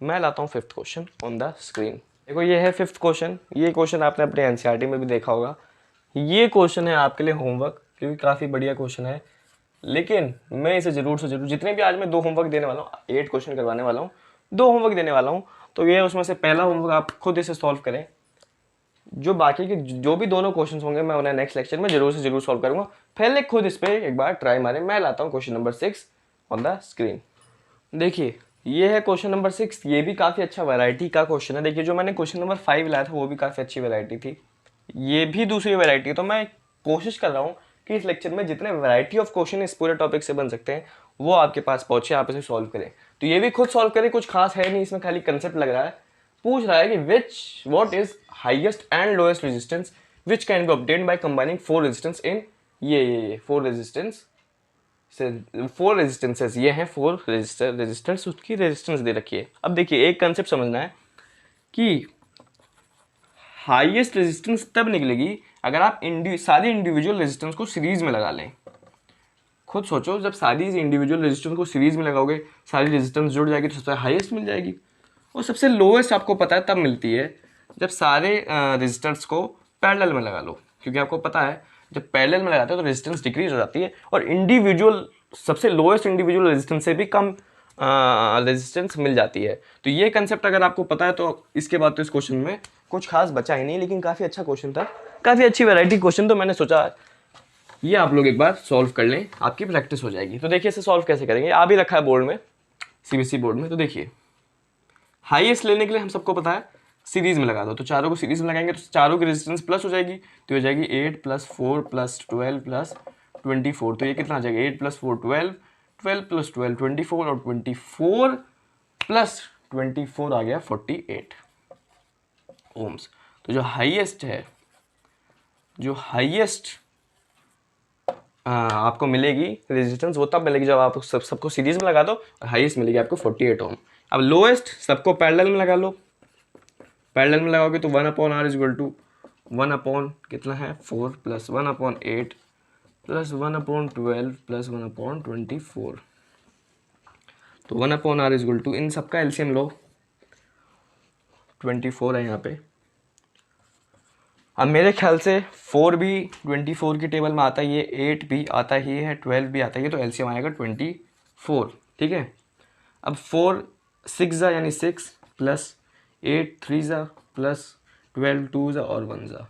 मैं लाता हूँ fifth question on the screen. देखो ये है फिफ्थ क्वेश्चन। ये क्वेश्चन आपने अपने एनसीईआरटी में भी देखा होगा। ये क्वेश्चन है आपके लिए होमवर्क, क्योंकि काफ़ी बढ़िया क्वेश्चन है, लेकिन मैं इसे ज़रूर से ज़रूर, जितने भी आज मैं 2 होमवर्क देने वाला हूँ, 8 क्वेश्चन करवाने वाला हूँ, 2 होमवर्क देने वाला हूँ, तो ये उसमें से पहला होमवर्क आप खुद इसे सॉल्व करें। जो बाकी के जो भी दोनों क्वेश्चंस होंगे मैं उन्हें नेक्स्ट लेक्चर में जरूर से जरूर सॉल्व करूंगा। पहले खुद इस पर एक बार ट्राई मारें। मैं लाता हूँ question number 6 on the screen. देखिए ये है क्वेश्चन नंबर 6। ये भी काफ़ी अच्छा वैरायटी का क्वेश्चन है। देखिए जो मैंने क्वेश्चन नंबर 5 लाया था वो भी काफ़ी अच्छी वैरायटी थी, ये भी दूसरी वैरायटी है। तो मैं कोशिश कर रहा हूँ कि इस लेक्चर में जितने वैरायटी ऑफ क्वेश्चन इस पूरे टॉपिक से बन सकते हैं वो आपके पास पहुंचे, आप इसे सॉल्व करें। तो ये भी खुद सॉल्व करें, कुछ खास है नहीं इसमें, खाली कंसेप्ट लग रहा है। पूछ रहा है कि what is highest and lowest resistance which can be obtained by combining 4 resistance in ये 4 रेजिस्टेंस से 4 रेजिस्टेंसेस, ये हैं 4 रेजिस्टर्स, उसकी रेजिस्टेंस दे रखी है। अब देखिए एक कंसेप्ट समझना है कि हाईएस्ट रेजिस्टेंस तब निकलेगी अगर आप सारी इंडिविजुअल रेजिस्टेंस को सीरीज में लगा लें। खुद सोचो, जब सारी इंडिविजुअल रेजिस्टेंस को सीरीज में लगाओगे, सारी रेजिस्टेंस जुड़ जाएगी तो सबसे हाईएस्ट मिल जाएगी। और सबसे लोएस्ट आपको पता है तब मिलती है जब सारे रेजिस्टेंस को पैरेलल में लगा लो, क्योंकि आपको पता है जब पैरेलल में लगाते हो तो रेजिस्टेंस डिक्रीज हो जाती है और इंडिविजुअल सबसे लोएस्ट इंडिविजुअल रेजिस्टेंस से भी कम रेजिस्टेंस मिल जाती है। तो ये कंसेप्ट अगर आपको पता है तो इसके बाद तो इस क्वेश्चन में कुछ खास बचा ही नहीं, लेकिन काफ़ी अच्छा क्वेश्चन था, काफ़ी अच्छी वैरायटी क्वेश्चन। तो मैंने सोचा ये आप लोग एक बार सॉल्व कर लें, आपकी प्रैक्टिस हो जाएगी। तो देखिए इसे सॉल्व कैसे करेंगे, आ भी रखा है बोर्ड में, सीबीएसई बोर्ड में। तो देखिए हाईएस्ट लेने के लिए हम सबको पता है सीरीज में लगा दो, तो चारों को सीरीज में लगाएंगे तो चारों की रेजिस्टेंस प्लस हो जाएगी, तो हो जाएगी 8 + 4 + 12 + 24। तो ये कितना आ जाएगा, 8 + 4 12, 12 + 12 24, और 24 + 24 आ गया 48 ओम्स। तो जो हाईएस्ट है, जो हाईएस्ट आपको मिलेगी रेजिस्टेंस वो तब मिलेगी जब आप सबको सीरीज में लगा दो, और हाईएस्ट मिलेगी आपको 48 ओम। अब लोएस्ट सबको पैरेलल में लगा लो, पैरेलल में लगाओगे तो 1/r = 1 कितना है 4 + 1/8 + 1/12 + 1/24। तो 1/r = इन सबका एलसीएम लो, 24 है यहाँ पे। अब मेरे ख्याल से 4 भी 24 की टेबल में आता है, ये 8 भी आता ही है, 12 भी आता है, तो एलसीएम आएगा 24। ठीक है। अब 4 6 जा यानी 6 + 8 3 जा + 12 2 जा और 1 जा,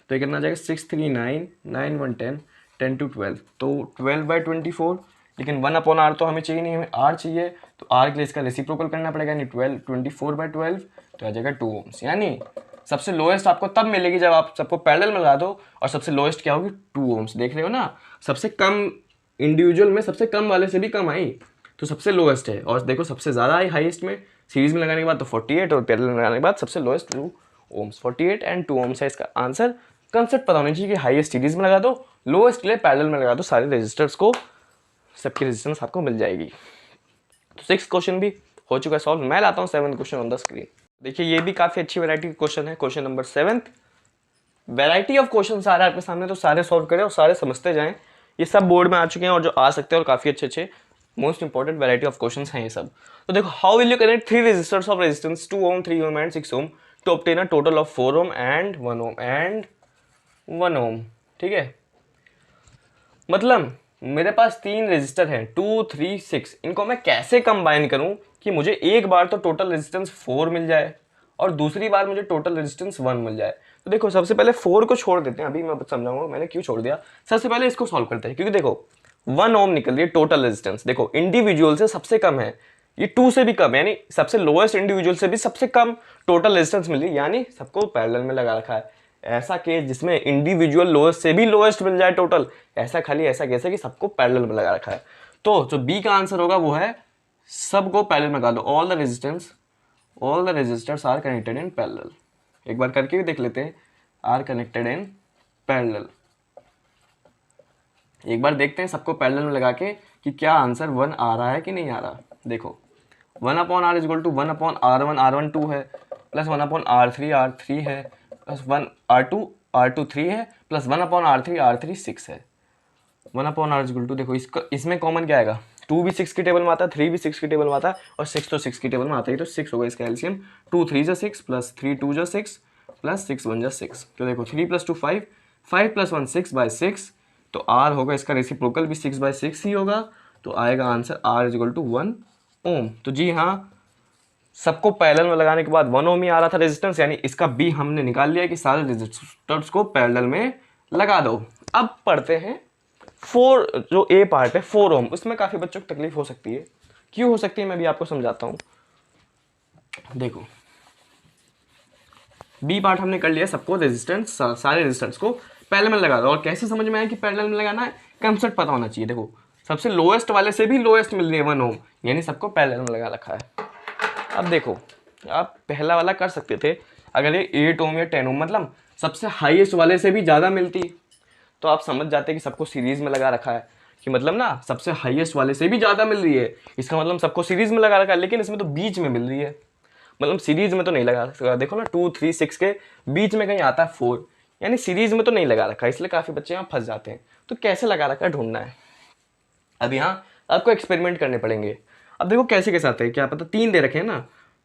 तो ये कितना आ जाएगा 6 3 9 9 1 10 10 2 12, तो 12/24। लेकिन 1/r तो हमें चाहिए नहीं, हमें r चाहिए, तो r के लिए इसका रेसिप्रोकल करना पड़ेगा, यानी 24/12, तो आ जाएगा 2 ओम्स। यानी सबसे लोएस्ट आपको तब मिलेगी जब आप सबको पैरेलल में लगा दो, और सबसे लोएस्ट क्या होगी 2 ओम्स। देख रहे हो ना, सबसे कम इंडिविजुअल में सबसे कम वाले से भी कम आई, तो सबसे लोएस्ट है। और देखो सबसे ज़्यादा आई हाईएस्ट में, सीरीज में लगाने के बाद तो 48, और पैरेलल में लगाने के बाद सबसे लोएस्ट 2 ओम्स। 48 एंड 2 ओम्स है इसका आंसर। कंसेप्ट पता होना चाहिए कि हाईएस्ट सीरीज में लगा दो, लोएस्ट के लिए पैरेलल में लगा दो, सारे रेजिस्टर्स को, सबकी रेजिस्टेंस आपको मिल जाएगी। तो 6th क्वेश्चन भी हो चुका है सॉल्व। मैं लाता हूँ 7th question on the screen. देखिए ये भी काफ़ी अच्छी वैरायटी का क्वेश्चन है, question number 7। Variety of question सारे आपके सामने, तो सारे सॉल्व करें और सारे समझते जाएं। ये सब बोर्ड में आ चुके हैं और जो आ सकते हैं, और काफ़ी अच्छे अच्छे most important variety of questions हैं ये सब। तो देखो, how will you connect 3 resistors of resistance 2 ohm 3 ohm and 6 ohm to obtain a total of 4 ohm and 1 ohm and 1 ohm. ठीक है, मतलब मेरे पास 3 रेजिस्टर हैं 2 3 6, इनको मैं कैसे कंबाइन करूं कि मुझे एक बार तो टोटल रेजिस्टेंस 4 मिल जाए और दूसरी बार मुझे टोटल रेजिस्टेंस 1 मिल जाए। तो देखो सबसे पहले 4 को छोड़ देते हैं, अभी मैं समझाऊंगा मैंने क्यों छोड़ दिया। सबसे पहले इसको सॉल्व करते हैं, क्योंकि देखो 1 ओम निकल रही है टोटल रेजिस्टेंस, देखो इंडिविजुअल से सबसे कम है, ये 2 से भी कम, यानी सबसे लोएस्ट इंडिविजुअल से भी सबसे कम टोटल रेजिस्टेंस मिल रही, यानी सबको पैरेलल में लगा रखा है। ऐसा केस जिसमें इंडिविजुअल लोएस्ट से भी लोएस्ट मिल जाए टोटल, ऐसा खाली ऐसा केस है कि सबको पैरेलल में लगा रखा है। तो जो बी का आंसर होगा वो है सबको पैरेलल में लगा दो, all the resistors are connected in parallel. एक बार करके भी देख लेते हैं, आर कनेक्टेड इन पैरेलल। एक बार देखते हैं सबको पैरेलल में लगा के कि क्या आंसर 1 आ रहा है कि नहीं आ रहा। देखो 1/r is equal to 1/r1 r1 2 है, प्लस 1/r3 r3 है, प्लस 1/r2 3 है, प्लस 1/r3 r3 6 है। 1/r इज इक्वल टू, देखो इसमें कॉमन क्या आएगा, 2 भी 6 की टेबल में आता है, 3 भी 6 की टेबल में आता है, और 6 तो 6 की टेबल में आता ही, तो 6 होगा इसका एलसीएम। 2 3 जा 6 प्लस 3 2 जा 6 प्लस 6 1 जा 6। तो देखो 3 + 2 5, 5 + 1 6/6, तो आर होगा इसका रेसिप्रोकल भी 6/6 ही होगा, तो आएगा answer R is equal to 1 ohm. तो जी हाँ, सबको पैरेलल में लगाने के बाद 1 ओम ही आ रहा था रेजिस्टेंस, यानी इसका बी हमने निकाल लिया कि सारे रेजिस्टर्स को पैरेलल में लगा दो। अब पढ़ते हैं 4, जो ए पार्ट है 4 ओम, उसमें काफ़ी बच्चों को तकलीफ हो सकती है। क्यों हो सकती है मैं भी आपको समझाता हूँ। देखो बी पार्ट हमने कर लिया, सबको रेजिस्टेंस सारे रेजिस्टेंस को पैरेलल में लगा दो। और कैसे समझ में आया कि पैरेलल में लगाना है, कंसेप्ट पता होना चाहिए। देखो सबसे लोएस्ट वाले से भी लोएस्ट मिल रही है 1 ओम, यानी सबको पैरेलल में लगा रखा है। अब देखो आप पहला वाला कर सकते थे, अगर ये 8 ओम या 10 ओम मतलब सबसे हाईएस्ट वाले से भी ज़्यादा मिलती तो आप समझ जाते कि सबको सीरीज़ में लगा रखा है, कि मतलब ना सबसे हाईएस्ट वाले से भी ज़्यादा मिल रही है, इसका मतलब सबको सीरीज़ में लगा रखा है। लेकिन इसमें तो बीच में मिल रही है, मतलब सीरीज़ में तो नहीं लगा रखा। देखो ना 2 3 6 के बीच में कहीं आता है 4, यानी सीरीज़ में तो नहीं लगा रखा, इसलिए काफ़ी बच्चे यहाँ फंस जाते हैं। तो कैसे लगा रखा है ढूंढना है। अब यहाँ आपको एक्सपेरिमेंट करने पड़ेंगे। अब देखो कैसे कैसे आते हैं, क्या पता 3 दे रखे हैं ना,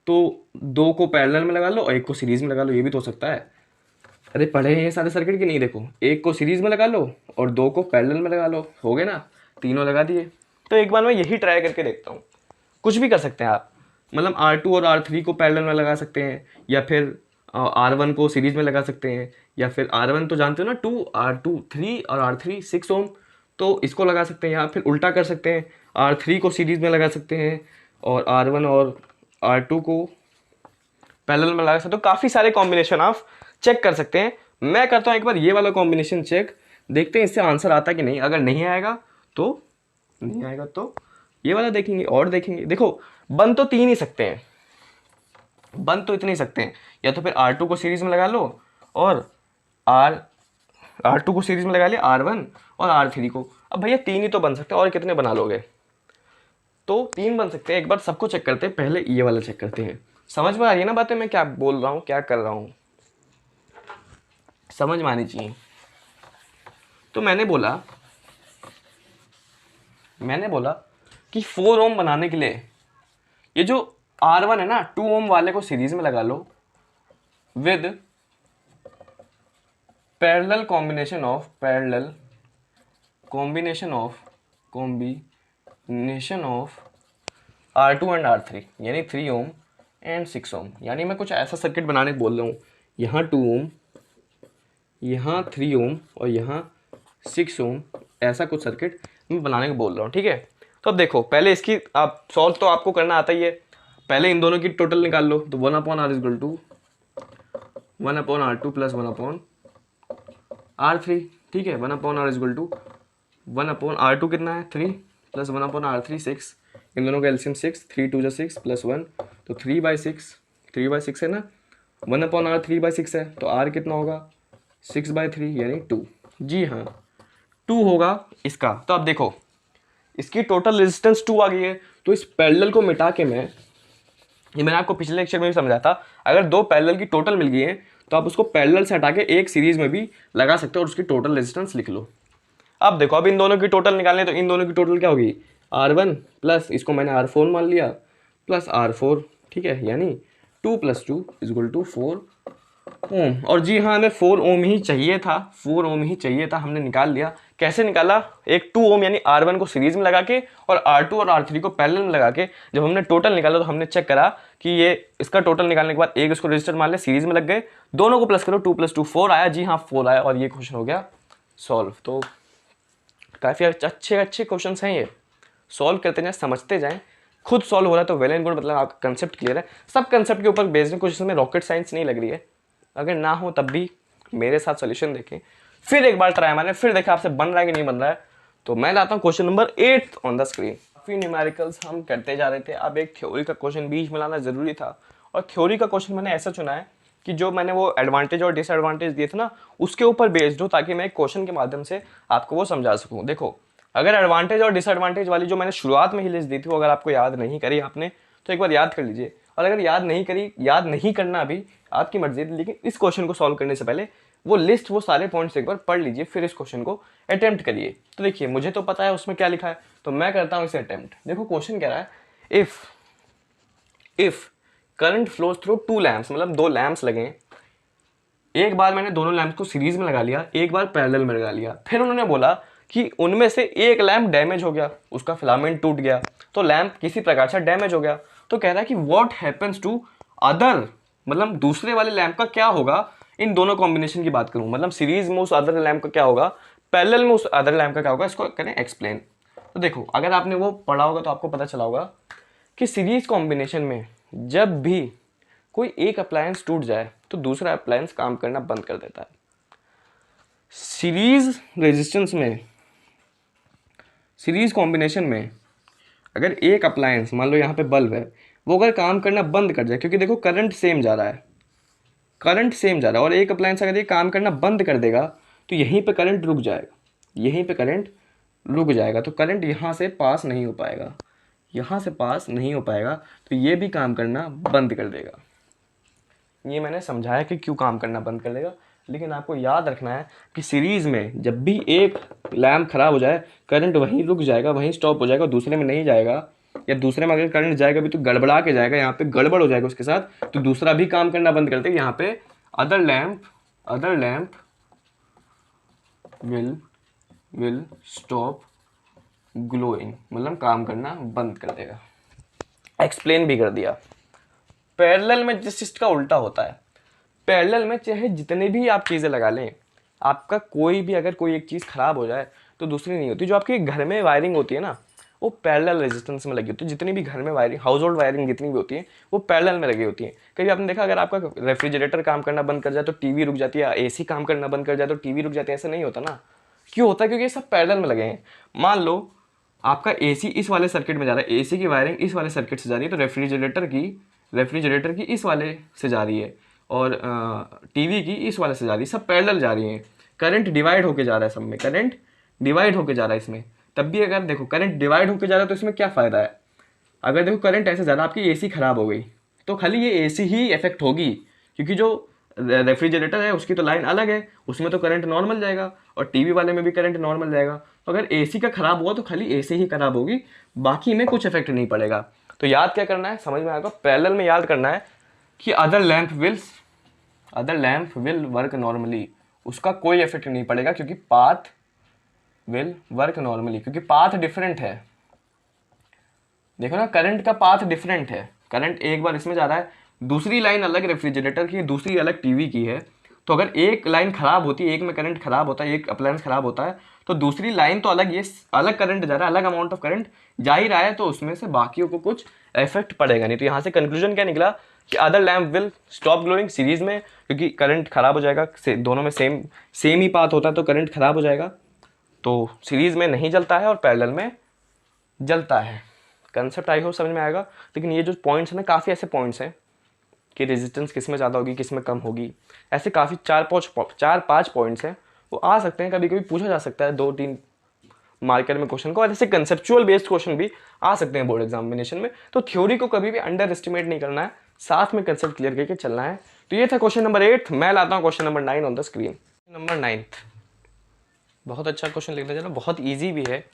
तो 2 को पैरेलल में लगा लो और 1 को सीरीज़ में लगा लो, ये भी तो हो सकता है। अरे पढ़े हैं ये सारे सर्किट की नहीं, देखो 1 को सीरीज़ में लगा लो और 2 को पैरेलल में लगा लो, हो गए ना, तीनों लगा दिए। तो एक बार मैं यही ट्राई करके देखता हूँ। कुछ भी कर सकते हैं आप, मतलब R2 और R3 को पैरेलल में लगा सकते हैं, या फिर R1 को सीरीज़ में लगा सकते हैं, या फिर R1 तो जानते हो ना 2, R2 3 और R3 6 ओम, तो इसको लगा सकते हैं। या फिर उल्टा कर सकते हैं, R3 को सीरीज़ में लगा सकते हैं और R1 और R2 को पैरेलल में लगा सकते हो। तो काफ़ी सारे कॉम्बिनेशन आप चेक कर सकते हैं। मैं करता हूँ एक बार ये वाला कॉम्बिनेशन चेक, देखते हैं इससे आंसर आता कि नहीं। अगर नहीं आएगा तो ये वाला देखेंगे और देखेंगे। देखो बन तो 3 ही सकते हैं, बन तो इतने ही सकते हैं, या तो फिर R2 को सीरीज़ में लगा लो और R2 को सीरीज़ में लगा लिया R1 और R3 को। अब भैया 3 ही तो बन सकते हैं, और कितने बना लोगे, तो 3 बन सकते हैं। एक बार सबको चेक करते हैं, पहले ये वाला चेक करते हैं। समझ में आ रही है ना बातें, मैं क्या बोल रहा हूँ, क्या कर रहा हूँ, समझ में आनी चाहिए। तो मैंने बोला कि 4 ओम बनाने के लिए ये जो R1 है ना 2 ओम वाले को सीरीज में लगा लो with parallel combination of R2 and R3, यानी 3 ओम एंड 6 ओम। यानी मैं कुछ ऐसा सर्किट बनाने को बोल रहा हूँ, यहाँ 2 ओम, यहाँ 3 ओम और यहाँ 6 ओम, ऐसा कुछ सर्किट मैं बनाने को बोल रहा हूँ, ठीक है। तो अब देखो पहले इसकी आप सॉल्व तो आपको करना आता ही है, पहले इन दोनों की टोटल निकाल लो। तो 1/r is equal to 1/r2 plus 1/r3, ठीक है। 1/r is equal to 1/r2 कितना है 3 प्लस 1/r3 6, इन दोनों का एलसीएम 6, 3 2 6 प्लस 1, तो 3/6 है ना। 1/r 3/6 है, तो r कितना होगा 6/3 यानी 2। जी हाँ 2 होगा इसका। तो अब देखो इसकी टोटल रेजिस्टेंस 2 आ गई है, तो इस पैरेलल को मिटा के ये मैंने आपको पिछले लेक्चर में भी समझाया था, अगर 2 पैरेलल की टोटल मिल गई है तो आप उसको पैरेलल से हटा के एक सीरीज में भी लगा सकते हो और उसकी टोटल रेजिस्टेंस लिख लो। अब देखो अब इन दोनों की टोटल निकालने, तो इन दोनों की टोटल क्या होगी R1 प्लस इसको मैंने R4 मान लिया प्लस R4, ठीक है, यानी 2 + 2 इज इक्वल टू 4 ओम। और जी हाँ हमें 4 ओम ही चाहिए था, 4 ओम ही चाहिए था, हमने निकाल लिया। कैसे निकाला, एक 2 ओम यानी R1 को सीरीज में लगा के और R2 और R3 को पैरेलल में लगा के जब हमने टोटल निकाला तो हमने चेक करा कि ये इसका टोटल निकालने के बाद एक इसको रजिस्टर मान लिया, सीरीज में लग गए, दोनों को प्लस करो, 2 + 2 4 आया। जी हाँ 4 आया और ये क्वेश्चन हो गया सॉल्व। तो काफ़ी अच्छे क्वेश्चन हैं ये, सॉल्व करते जाएँ, समझते जाएँ, खुद सॉल्व हो रहा है तो वेल एंड गुड, मतलब आपका कंसेप्ट क्लियर है। सब कंसेप्ट के ऊपर बेस्ड है, कुछ इसमें रॉकेट साइंस नहीं लग रही है। अगर ना हो तब भी मेरे साथ सोल्यूशन देखें, फिर एक बार ट्राई मारें, फिर देखें आपसे बन रहा है कि नहीं बन रहा है। तो मैं लाता हूँ question number 8 on the screen. काफ़ी न्यूमेरिकल्स हम करते जा रहे थे, अब एक थ्योरी का क्वेश्चन बीच में लाना जरूरी था। और थ्योरी का क्वेश्चन मैंने ऐसा चुना है कि जो मैंने वो एडवांटेज और डिसएडवांटेज दिए थे ना, उसके ऊपर बेस्ड हो, ताकि मैं एक क्वेश्चन के माध्यम से आपको वो समझा सकूँ। देखो, अगर एडवांटेज और डिसएडवांटेज वाली जो मैंने शुरुआत में ही लिस्ट दी थी, वो अगर आपको याद नहीं करी आपने, तो एक बार याद कर लीजिए। और अगर याद नहीं करी, याद नहीं करना अभी आपकी मर्जी है, लेकिन इस क्वेश्चन को सॉल्व करने से पहले वो लिस्ट, वो सारे पॉइंट्स एक बार पढ़ लीजिए, फिर इस क्वेश्चन को अटेम्प्ट करिए। तो देखिए, मुझे तो पता है उसमें क्या लिखा है, तो मैं करता हूँ इसे अटेम्प्ट। देखो क्वेश्चन कह रहा है, if current flows through 2 lamps, मतलब 2 लैम्प्स लगे, एक बार मैंने दोनों लैम्प को सीरीज में लगा लिया, एक बार पैरेलल में लगा लिया, फिर उन्होंने बोला कि उनमें से एक लैम्प डैमेज हो गया, उसका फिलामेंट टूट गया, तो लैम्प किसी प्रकार से डैमेज हो गया। तो कह रहा है कि व्हाट हैपेंस टू अदर, मतलब दूसरे वाले लैम्प का क्या होगा, इन दोनों कॉम्बिनेशन की बात करूं, मतलब सीरीज में उस अदर लैम्प का क्या होगा, पैरेलल में उस अदर लैम्प का क्या होगा, इसको करें एक्सप्लेन। तो देखो, अगर आपने वो पढ़ा होगा तो आपको पता चला होगा कि सीरीज कॉम्बिनेशन में जब भी कोई एक अप्लायंस टूट जाए तो दूसरा अप्लायंस काम करना बंद कर देता है। सीरीज रेजिस्टेंस में, सीरीज कॉम्बिनेशन में अगर एक अप्लायंस, मान लो यहाँ पे बल्ब है, वो अगर काम करना बंद कर जाए, क्योंकि देखो करंट सेम जा रहा है, करंट सेम जा रहा है, और एक अप्लायंस अगर ये काम करना बंद कर देगा तो यहीं पे करंट रुक जाएगा, यहीं पे करंट रुक जाएगा, तो करंट यहाँ से पास नहीं हो पाएगा, यहाँ से पास नहीं हो पाएगा, तो ये भी काम करना बंद कर देगा। ये मैंने समझाया कि क्यों काम करना बंद कर देगा, लेकिन आपको याद रखना है कि सीरीज़ में जब भी एक लैम्प खराब हो जाए, करंट वहीं रुक जाएगा, वहीं स्टॉप हो जाएगा, दूसरे में नहीं जाएगा, या दूसरे में अगर करंट जाएगा भी तो गड़बड़ा के जाएगा, यहाँ पे गड़बड़ हो जाएगा उसके साथ, तो दूसरा भी काम करना बंद कर देगा। यहाँ पे other lamp will stop glowing, मतलब काम करना बंद कर देगा। एक्सप्लेन भी कर दिया। पैरेलल में जिस चीज़ का उल्टा होता है, पैरेलल में चाहे जितने भी आप चीज़ें लगा लें, आपका कोई भी अगर कोई एक चीज़ ख़राब हो जाए तो दूसरी नहीं होती। जो आपके घर में वायरिंग होती है ना, वो पैरेलल रेजिस्टेंस में लगी होती है। जितनी भी घर में वायरिंग, हाउस होल्ड वायरिंग जितनी भी होती है, वो पैरेलल में लगी होती है। कभी आपने देखा, अगर आपका रेफ्रिजरेटर काम करना बंद कर जाए तो टीवी रुक जाती है, एसी काम करना बंद कर जाए तो टीवी रुक जाती है, ऐसा नहीं होता ना। क्यों होता है? क्योंकि ये सब पैरेलल में लगे हैं। मान लो आपका एसी इस वाले सर्किट में जा रहा है, एसी की वायरिंग इस वाले सर्किट से जा रही है, तो रेफ्रिजरेटर की इस वाले से जा रही है, और टीवी की इस वाले से जा रही है, सब पैरेलल जा रही हैं। करंट डिवाइड होके जा रहा है, सब में करंट डिवाइड होके जा रहा है इसमें। तब भी अगर देखो करंट डिवाइड होके जा रहा है तो इसमें क्या फ़ायदा है? अगर देखो करंट ऐसे ज़्यादा, आपकी एसी ख़राब हो गई तो खाली ये एसी ही इफेक्ट होगी, क्योंकि जो रेफ्रिजरेटर है उसकी तो लाइन अलग है, उसमें तो करंट नॉर्मल जाएगा, और टीवी वाले में भी करंट नॉर्मल जाएगा। तो अगर एसी का ख़राब हुआ तो खाली एसी ही ख़राब होगी, बाकी में कुछ इफेक्ट नहीं पड़ेगा। तो याद क्या करना है, समझ में आएगा? पैरेलल में याद करना है कि other lamp will work normally, उसका कोई इफेक्ट नहीं पड़ेगा, क्योंकि पाथ विल वर्क नॉर्मली, क्योंकि पाथ डिफरेंट है। देखो ना, करंट का पाथ डिफरेंट है, करंट एक बार इसमें जा रहा है, दूसरी लाइन अलग रेफ्रिजरेटर की, दूसरी अलग टीवी की है। तो अगर एक लाइन खराब होती है, एक में करंट खराब होता है, एक अप्लायंस खराब होता है, तो दूसरी लाइन तो अलग, ये अलग करंट जा रहा है, अलग अमाउंट ऑफ करंट जा ही रहा है, तो उसमें से बाकियों को कुछ इफेक्ट पड़ेगा नहीं। तो यहाँ से कंक्लूजन क्या निकला कि other lamp will stop glowing series में, क्योंकि करंट खराब हो जाएगा, दोनों में सेम ही पाथ होता है, तो करंट खराब हो जाएगा, तो सीरीज में नहीं जलता है और पैरेलल में जलता है। कंसेप्ट आई होप समझ में आएगा। लेकिन ये जो पॉइंट्स हैं ना, काफ़ी ऐसे पॉइंट्स हैं कि रेजिस्टेंस किस में ज़्यादा होगी, किस में कम होगी, ऐसे काफ़ी 4-5 पॉइंट्स हैं, वो आ सकते हैं, कभी कभी पूछा जा सकता है 2-3 मार्कर में क्वेश्चन को, और ऐसे कंसेप्चुअल बेस्ड क्वेश्चन भी आ सकते हैं बोर्ड एग्जामिनेशन में। तो थ्योरी को कभी भी अंडर एस्टिमेट नहीं करना है, साथ में कंसेप्ट क्लियर करके चलना है। तो ये था क्वेश्चन नंबर 8। मैं लाता हूँ question number 9 on the screen. Number 9 बहुत अच्छा क्वेश्चन लिखना चाहिए, बहुत ईजी भी है।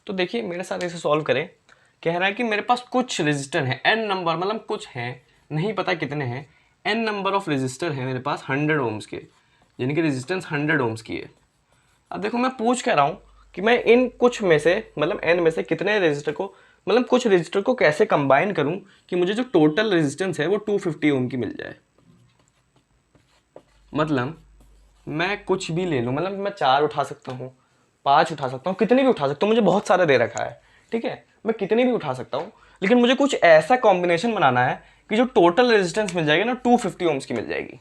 तो देखिए मेरे साथ इसे सॉल्व करें। कह रहा है कि मेरे पास कुछ रेजिस्टर हैं, n नंबर, मतलब कुछ हैं, नहीं पता कितने हैं, n नंबर ऑफ रेजिस्टर हैं मेरे पास 100 ओम्स के, यानी कि रेजिस्टेंस 100 ओम्स की है। अब देखो मैं पूछ कह रहा हूँ कि मैं इन कुछ में से, मतलब n में से कितने रेजिस्टर को, मतलब कुछ रेजिस्टर को कैसे कंबाइन करूँ कि मुझे जो टोटल रेजिस्टेंस है वो 250 ओम की मिल जाए। मतलब मैं कुछ भी ले लूँ, मतलब मैं 4 उठा सकता हूँ, 5 उठा सकता हूँ, कितनी भी उठा सकता हूँ, मुझे बहुत सारा दे रखा है, ठीक है, मैं कितनी भी उठा सकता हूँ। लेकिन मुझे कुछ ऐसा कॉम्बिनेशन बनाना है कि जो टोटल रेजिस्टेंस मिल जाएगी ना 250 ओम्स की मिल जाएगी।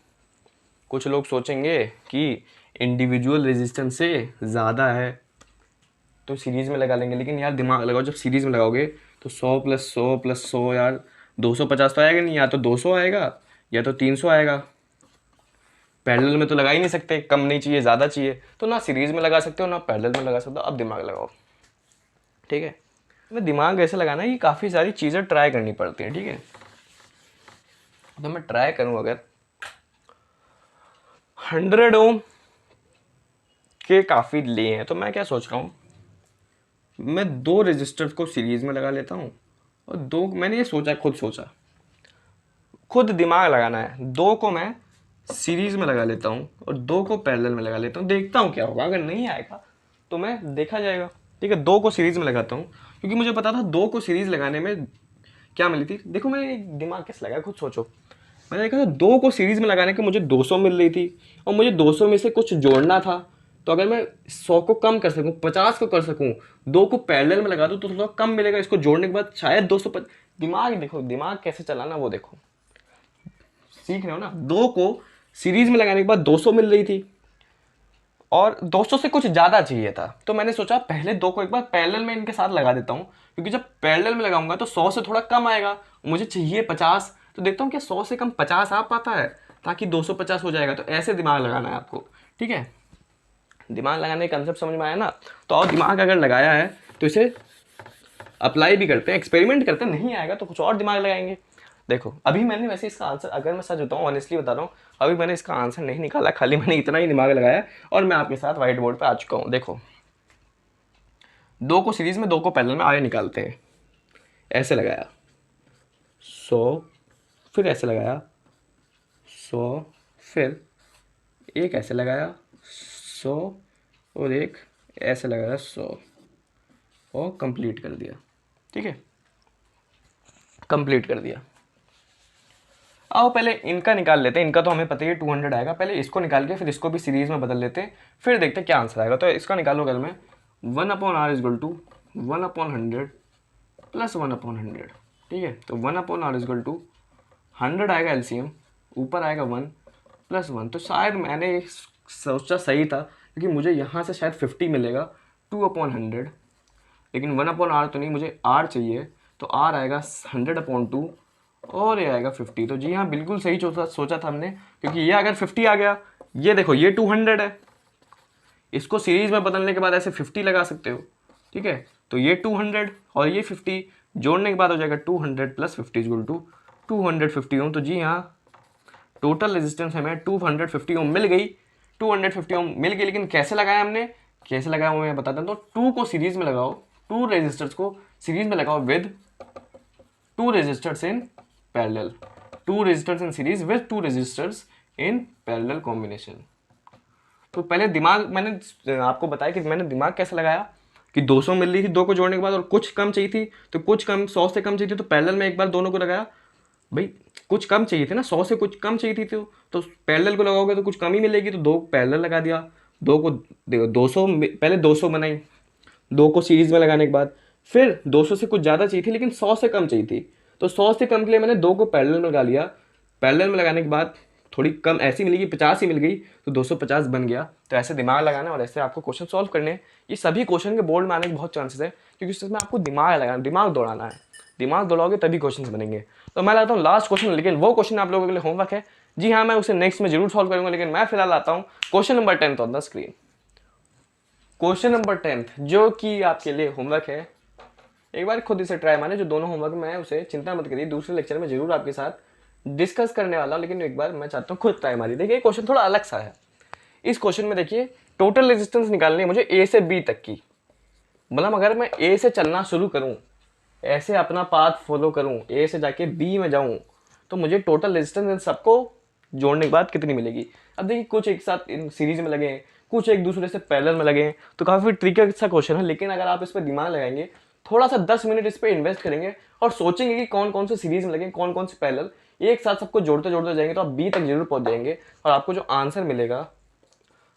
कुछ लोग सोचेंगे कि इंडिविजुअल रेजिस्टेंस से ज़्यादा है तो सीरीज़ में लगा लेंगे, लेकिन यार दिमाग लगाओ, जब सीरीज़ में लगाओगे तो 100 + 100 + 100 यार 250 तो आएगा नहीं, या तो 200 आएगा या तो 300 आएगा। पैरेलल में तो लगा ही नहीं सकते, कम नहीं चाहिए ज़्यादा चाहिए, तो ना सीरीज़ में लगा सकते हो ना पैरेलल में लगा सकते हो। अब दिमाग लगाओ, ठीक है। मैं दिमाग ऐसे लगाना है कि काफ़ी सारी चीज़ें ट्राई करनी पड़ती हैं, ठीक है। तो मैं ट्राई करूँ अगर 100 ओम के काफ़ी लिए हैं, तो मैं क्या सोच रहा हूँ, मैं 2 रजिस्टर्स को सीरीज़ में लगा लेता हूँ और 2, मैंने ये सोचा, खुद दिमाग लगाना है, 2 को मैं सीरीज़ में लगा लेता हूँ और 2 को पैरेलल में लगा लेता हूँ, देखता हूँ क्या होगा। अगर नहीं आएगा तो मैं देखा जाएगा, ठीक है। 2 को सीरीज़ में लगाता हूँ क्योंकि मुझे पता था 2 को सीरीज़ लगाने में क्या मिली थी। देखो मैंने दिमाग कैसे लगाया, खुद सोचो। मैंने देखा था 2 को सीरीज़ में लगाने के मुझे 200 मिल रही थी और मुझे 200 में से कुछ जोड़ना था। तो अगर मैं 100 को कम कर सकूँ, 50 को कर सकूँ, 2 को पैरेलल में लगा दूँ तो थोड़ा कम मिलेगा। इसको जोड़ने के बाद शायद 250। दिमाग देखो, दिमाग कैसे चलाना वो देखो, सीख रहे हो ना। 2 को सीरीज में लगाने के बाद 200 मिल रही थी और 200 से कुछ ज़्यादा चाहिए था, तो मैंने सोचा पहले 2 को एक बार पैरेलल में इनके साथ लगा देता हूँ, क्योंकि जब पैरेलल में लगाऊंगा तो 100 से थोड़ा कम आएगा, मुझे चाहिए 50, तो देखता हूँ कि 100 से कम 50 आ पाता है, ताकि 250 हो जाएगा। तो ऐसे दिमाग लगाना है आपको, ठीक है। दिमाग लगाने का कंसेप्ट समझ में आया ना। तो और दिमाग अगर लगाया है तो इसे अप्लाई भी करते हैं, एक्सपेरिमेंट करते हैं, नहीं आएगा तो कुछ और दिमाग लगाएंगे। देखो अभी मैंने वैसे इसका आंसर, अगर मैं सच बताऊँ, ऑनेस्टली बता रहा हूँ, अभी मैंने इसका आंसर नहीं निकाला, खाली मैंने इतना ही दिमाग लगाया और मैं आपके साथ व्हाइट बोर्ड पे आ चुका हूँ। देखो 2 को सीरीज में, 2 को पैरेलल में आगे निकालते हैं। ऐसे लगाया 100, फिर ऐसे लगाया 100, फिर एक ऐसे लगाया 100 और एक ऐसे लगाया 100 और कंप्लीट कर दिया, ठीक है। कंप्लीट कर दिया। आओ पहले इनका निकाल लेते हैं, इनका तो हमें पता ही है 200 आएगा। पहले इसको निकाल के फिर इसको भी सीरीज में बदल लेते हैं, फिर देखते हैं क्या आंसर आएगा। तो इसका निकालूंगा मैं 1/r = 1/100 + 1/100, ठीक है। तो 1/r = 100 आएगा एलसीएम, ऊपर आएगा 1 + 1। तो शायद मैंने सोचा सही था, क्योंकि मुझे यहाँ से शायद 50 मिलेगा 2/100, लेकिन 1/r तो नहीं, मुझे r चाहिए। तो r आएगा 100/2 और ये आएगा 50। तो जी हाँ, बिल्कुल सही सोचा था हमने, क्योंकि ये अगर 50 आ गया, ये देखो ये 200 है, इसको सीरीज में बदलने के बाद ऐसे 50 लगा सकते हो, ठीक है। तो ये 200 और ये 50 जोड़ने के बाद हो जाएगा 200 + 50 = 250 ओम। तो जी हाँ, टोटल रेजिस्टेंस हमें 250 ओम मिल गई, 250 ओम मिल गई। लेकिन कैसे लगाया हमने, कैसे लगाया वो मैं बताता हूँ। तो 2 को सीरीज में लगाओ, 2 रेजिस्टर्स को सीरीज में लगाओ with 2 resistors in parallel, 2 resistors in series with 2 resistors in parallel combination. तो पहले दिमाग मैंने आपको बताया कि मैंने दिमाग कैसे लगाया, कि 200 मिल रही थी 2 को जोड़ने के बाद और कुछ कम चाहिए थी, तो कुछ कम 100 से कम चाहिए थी, तो पैरेलल में एक बार दोनों को लगाया। भाई कुछ कम चाहिए थी ना, 100 से कुछ कम चाहिए थी, तो पैरेलल को लगाओगे तो कुछ कम ही मिलेगी, तो 2 पैरेलल लगा दिया। 2 को 200, पहले 200 बनाई, 2 को सीरीज में लगाने के बाद फिर 200 से कुछ ज़्यादा चाहिए थी, लेकिन 100 से कम चाहिए थी, तो 100 से कम के लिए मैंने 2 को पैरेलल में लगा लिया। पैरेलल में लगाने के बाद थोड़ी कम ऐसी मिलेगी, 50 ही मिल गई, तो 250 बन गया। तो ऐसे दिमाग लगाना और ऐसे आपको क्वेश्चन सॉल्व करने हैं। ये सभी क्वेश्चन के बोर्ड में आने के बहुत चांसेस है, क्योंकि इसमें आपको दिमाग लगाना, दिमाग दौड़ाना है। दिमाग दौड़ाओगे तभी क्वेश्चन बनेंगे। तो मैं लाता हूँ लास्ट क्वेश्चन, लेकिन वो क्वेश्चन आप लोगों के लिए होमवर्क है। जी हाँ, मैं उसे नेक्स्ट में जरूर सॉल्व करूंगा, लेकिन मैं फिलहाल आता हूँ question number 10 on the screen. Question number 10 जो कि आपके लिए होमवर्क है, एक बार खुद इसे ट्राई माने। जो दोनों होमवर्क मैं उसे चिंता मत करिए, दूसरे लेक्चर में जरूर आपके साथ डिस्कस करने वाला हूँ, लेकिन एक बार मैं चाहता हूँ खुद ट्राई मारिए। देखिए क्वेश्चन थोड़ा अलग सा है। इस क्वेश्चन में देखिए टोटल रेजिस्टेंस निकालनी है मुझे ए से बी तक की। मतलब अगर मैं ए से चलना शुरू करूँ, ऐसे अपना पाथ फॉलो करूँ, ए से जाके बी में जाऊँ, तो मुझे टोटल रेजिस्टेंस इन सबको जोड़ने के बाद कितनी मिलेगी। अब देखिए कुछ एक साथ इन सीरीज में लगे हैं, कुछ एक दूसरे से पैरेलल में लगे हैं, तो काफ़ी ट्रिकी सा क्वेश्चन है। लेकिन अगर आप इस पर दिमाग लगाएंगे, थोड़ा सा 10 मिनट इस पर इन्वेस्ट करेंगे और सोचेंगे कि कौन कौन से सीरीज में लगे, कौन कौन से पैरेलल, एक साथ सबको जोड़ते जोड़ते जाएंगे, तो आप बी तक जरूर पहुंच जाएंगे। और आपको जो आंसर मिलेगा,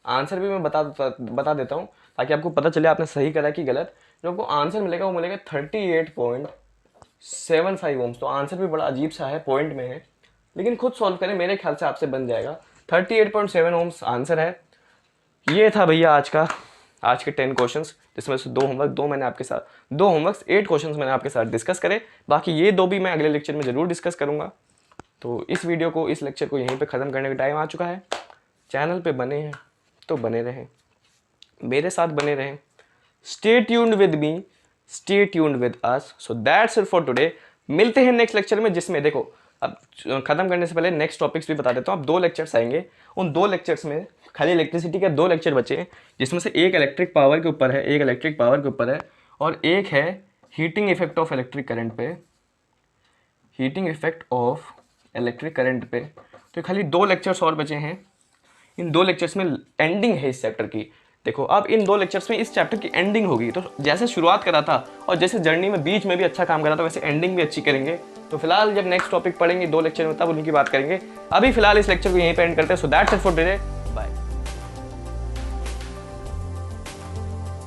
आंसर भी मैं बता देता हूँ ताकि आपको पता चले आपने सही करा कि गलत। जो आपको आंसर मिलेगा वो मिलेगा 38.5 75 ओम्स। तो आंसर भी बड़ा अजीब सा है, पॉइंट में है, लेकिन खुद सॉल्व करें, मेरे ख्याल से आपसे बन जाएगा। 38.7 ओम्स आंसर है। ये था भैया आज के 10 क्वेश्चंस, जिसमें से 2 होमवर्क, 2 मैंने आपके साथ 2 होमवर्क्स 8 क्वेश्चंस मैंने आपके साथ डिस्कस करे। बाकी ये 2 भी मैं अगले लेक्चर में ज़रूर डिस्कस करूँगा। तो इस वीडियो को, इस लेक्चर को यहीं पे ख़त्म करने का टाइम आ चुका है। चैनल पे बने हैं तो बने रहें, मेरे साथ बने रहें। Stay tuned with me, stay tuned with us. So that's it for today. मिलते हैं नेक्स्ट लेक्चर में, जिसमें देखो, अब ख़त्म करने से पहले नेक्स्ट टॉपिक्स भी बता देता हूँ। अब 2 लेक्चर्स आएंगे, उन 2 लेक्चर्स में खाली इलेक्ट्रिसिटी के 2 लेक्चर बचे हैं, जिसमें से एक इलेक्ट्रिक पावर के ऊपर है, एक इलेक्ट्रिक पावर के ऊपर है, और एक है heating effect of electric current पे, heating effect of electric current पे। तो खाली 2 लेक्चर्स और बचे हैं। इन 2 लेक्चर्स में एंडिंग है इस चैप्टर की। देखो, अब इन 2 लेक्चर्स में इस चैप्टर की एंडिंग होगी। तो जैसे शुरुआत करा था और जैसे जर्नी में बीच में भी अच्छा काम करा था, वैसे एंडिंग भी अच्छी करेंगे। तो फिलहाल जब नेक्स्ट टॉपिक पढ़ेंगे 2 लेक्चर में, तब उनकी बात करेंगे। अभी फिलहाल इस लेक्चर को यहीं पे एंड करते हैं। So that's it for today.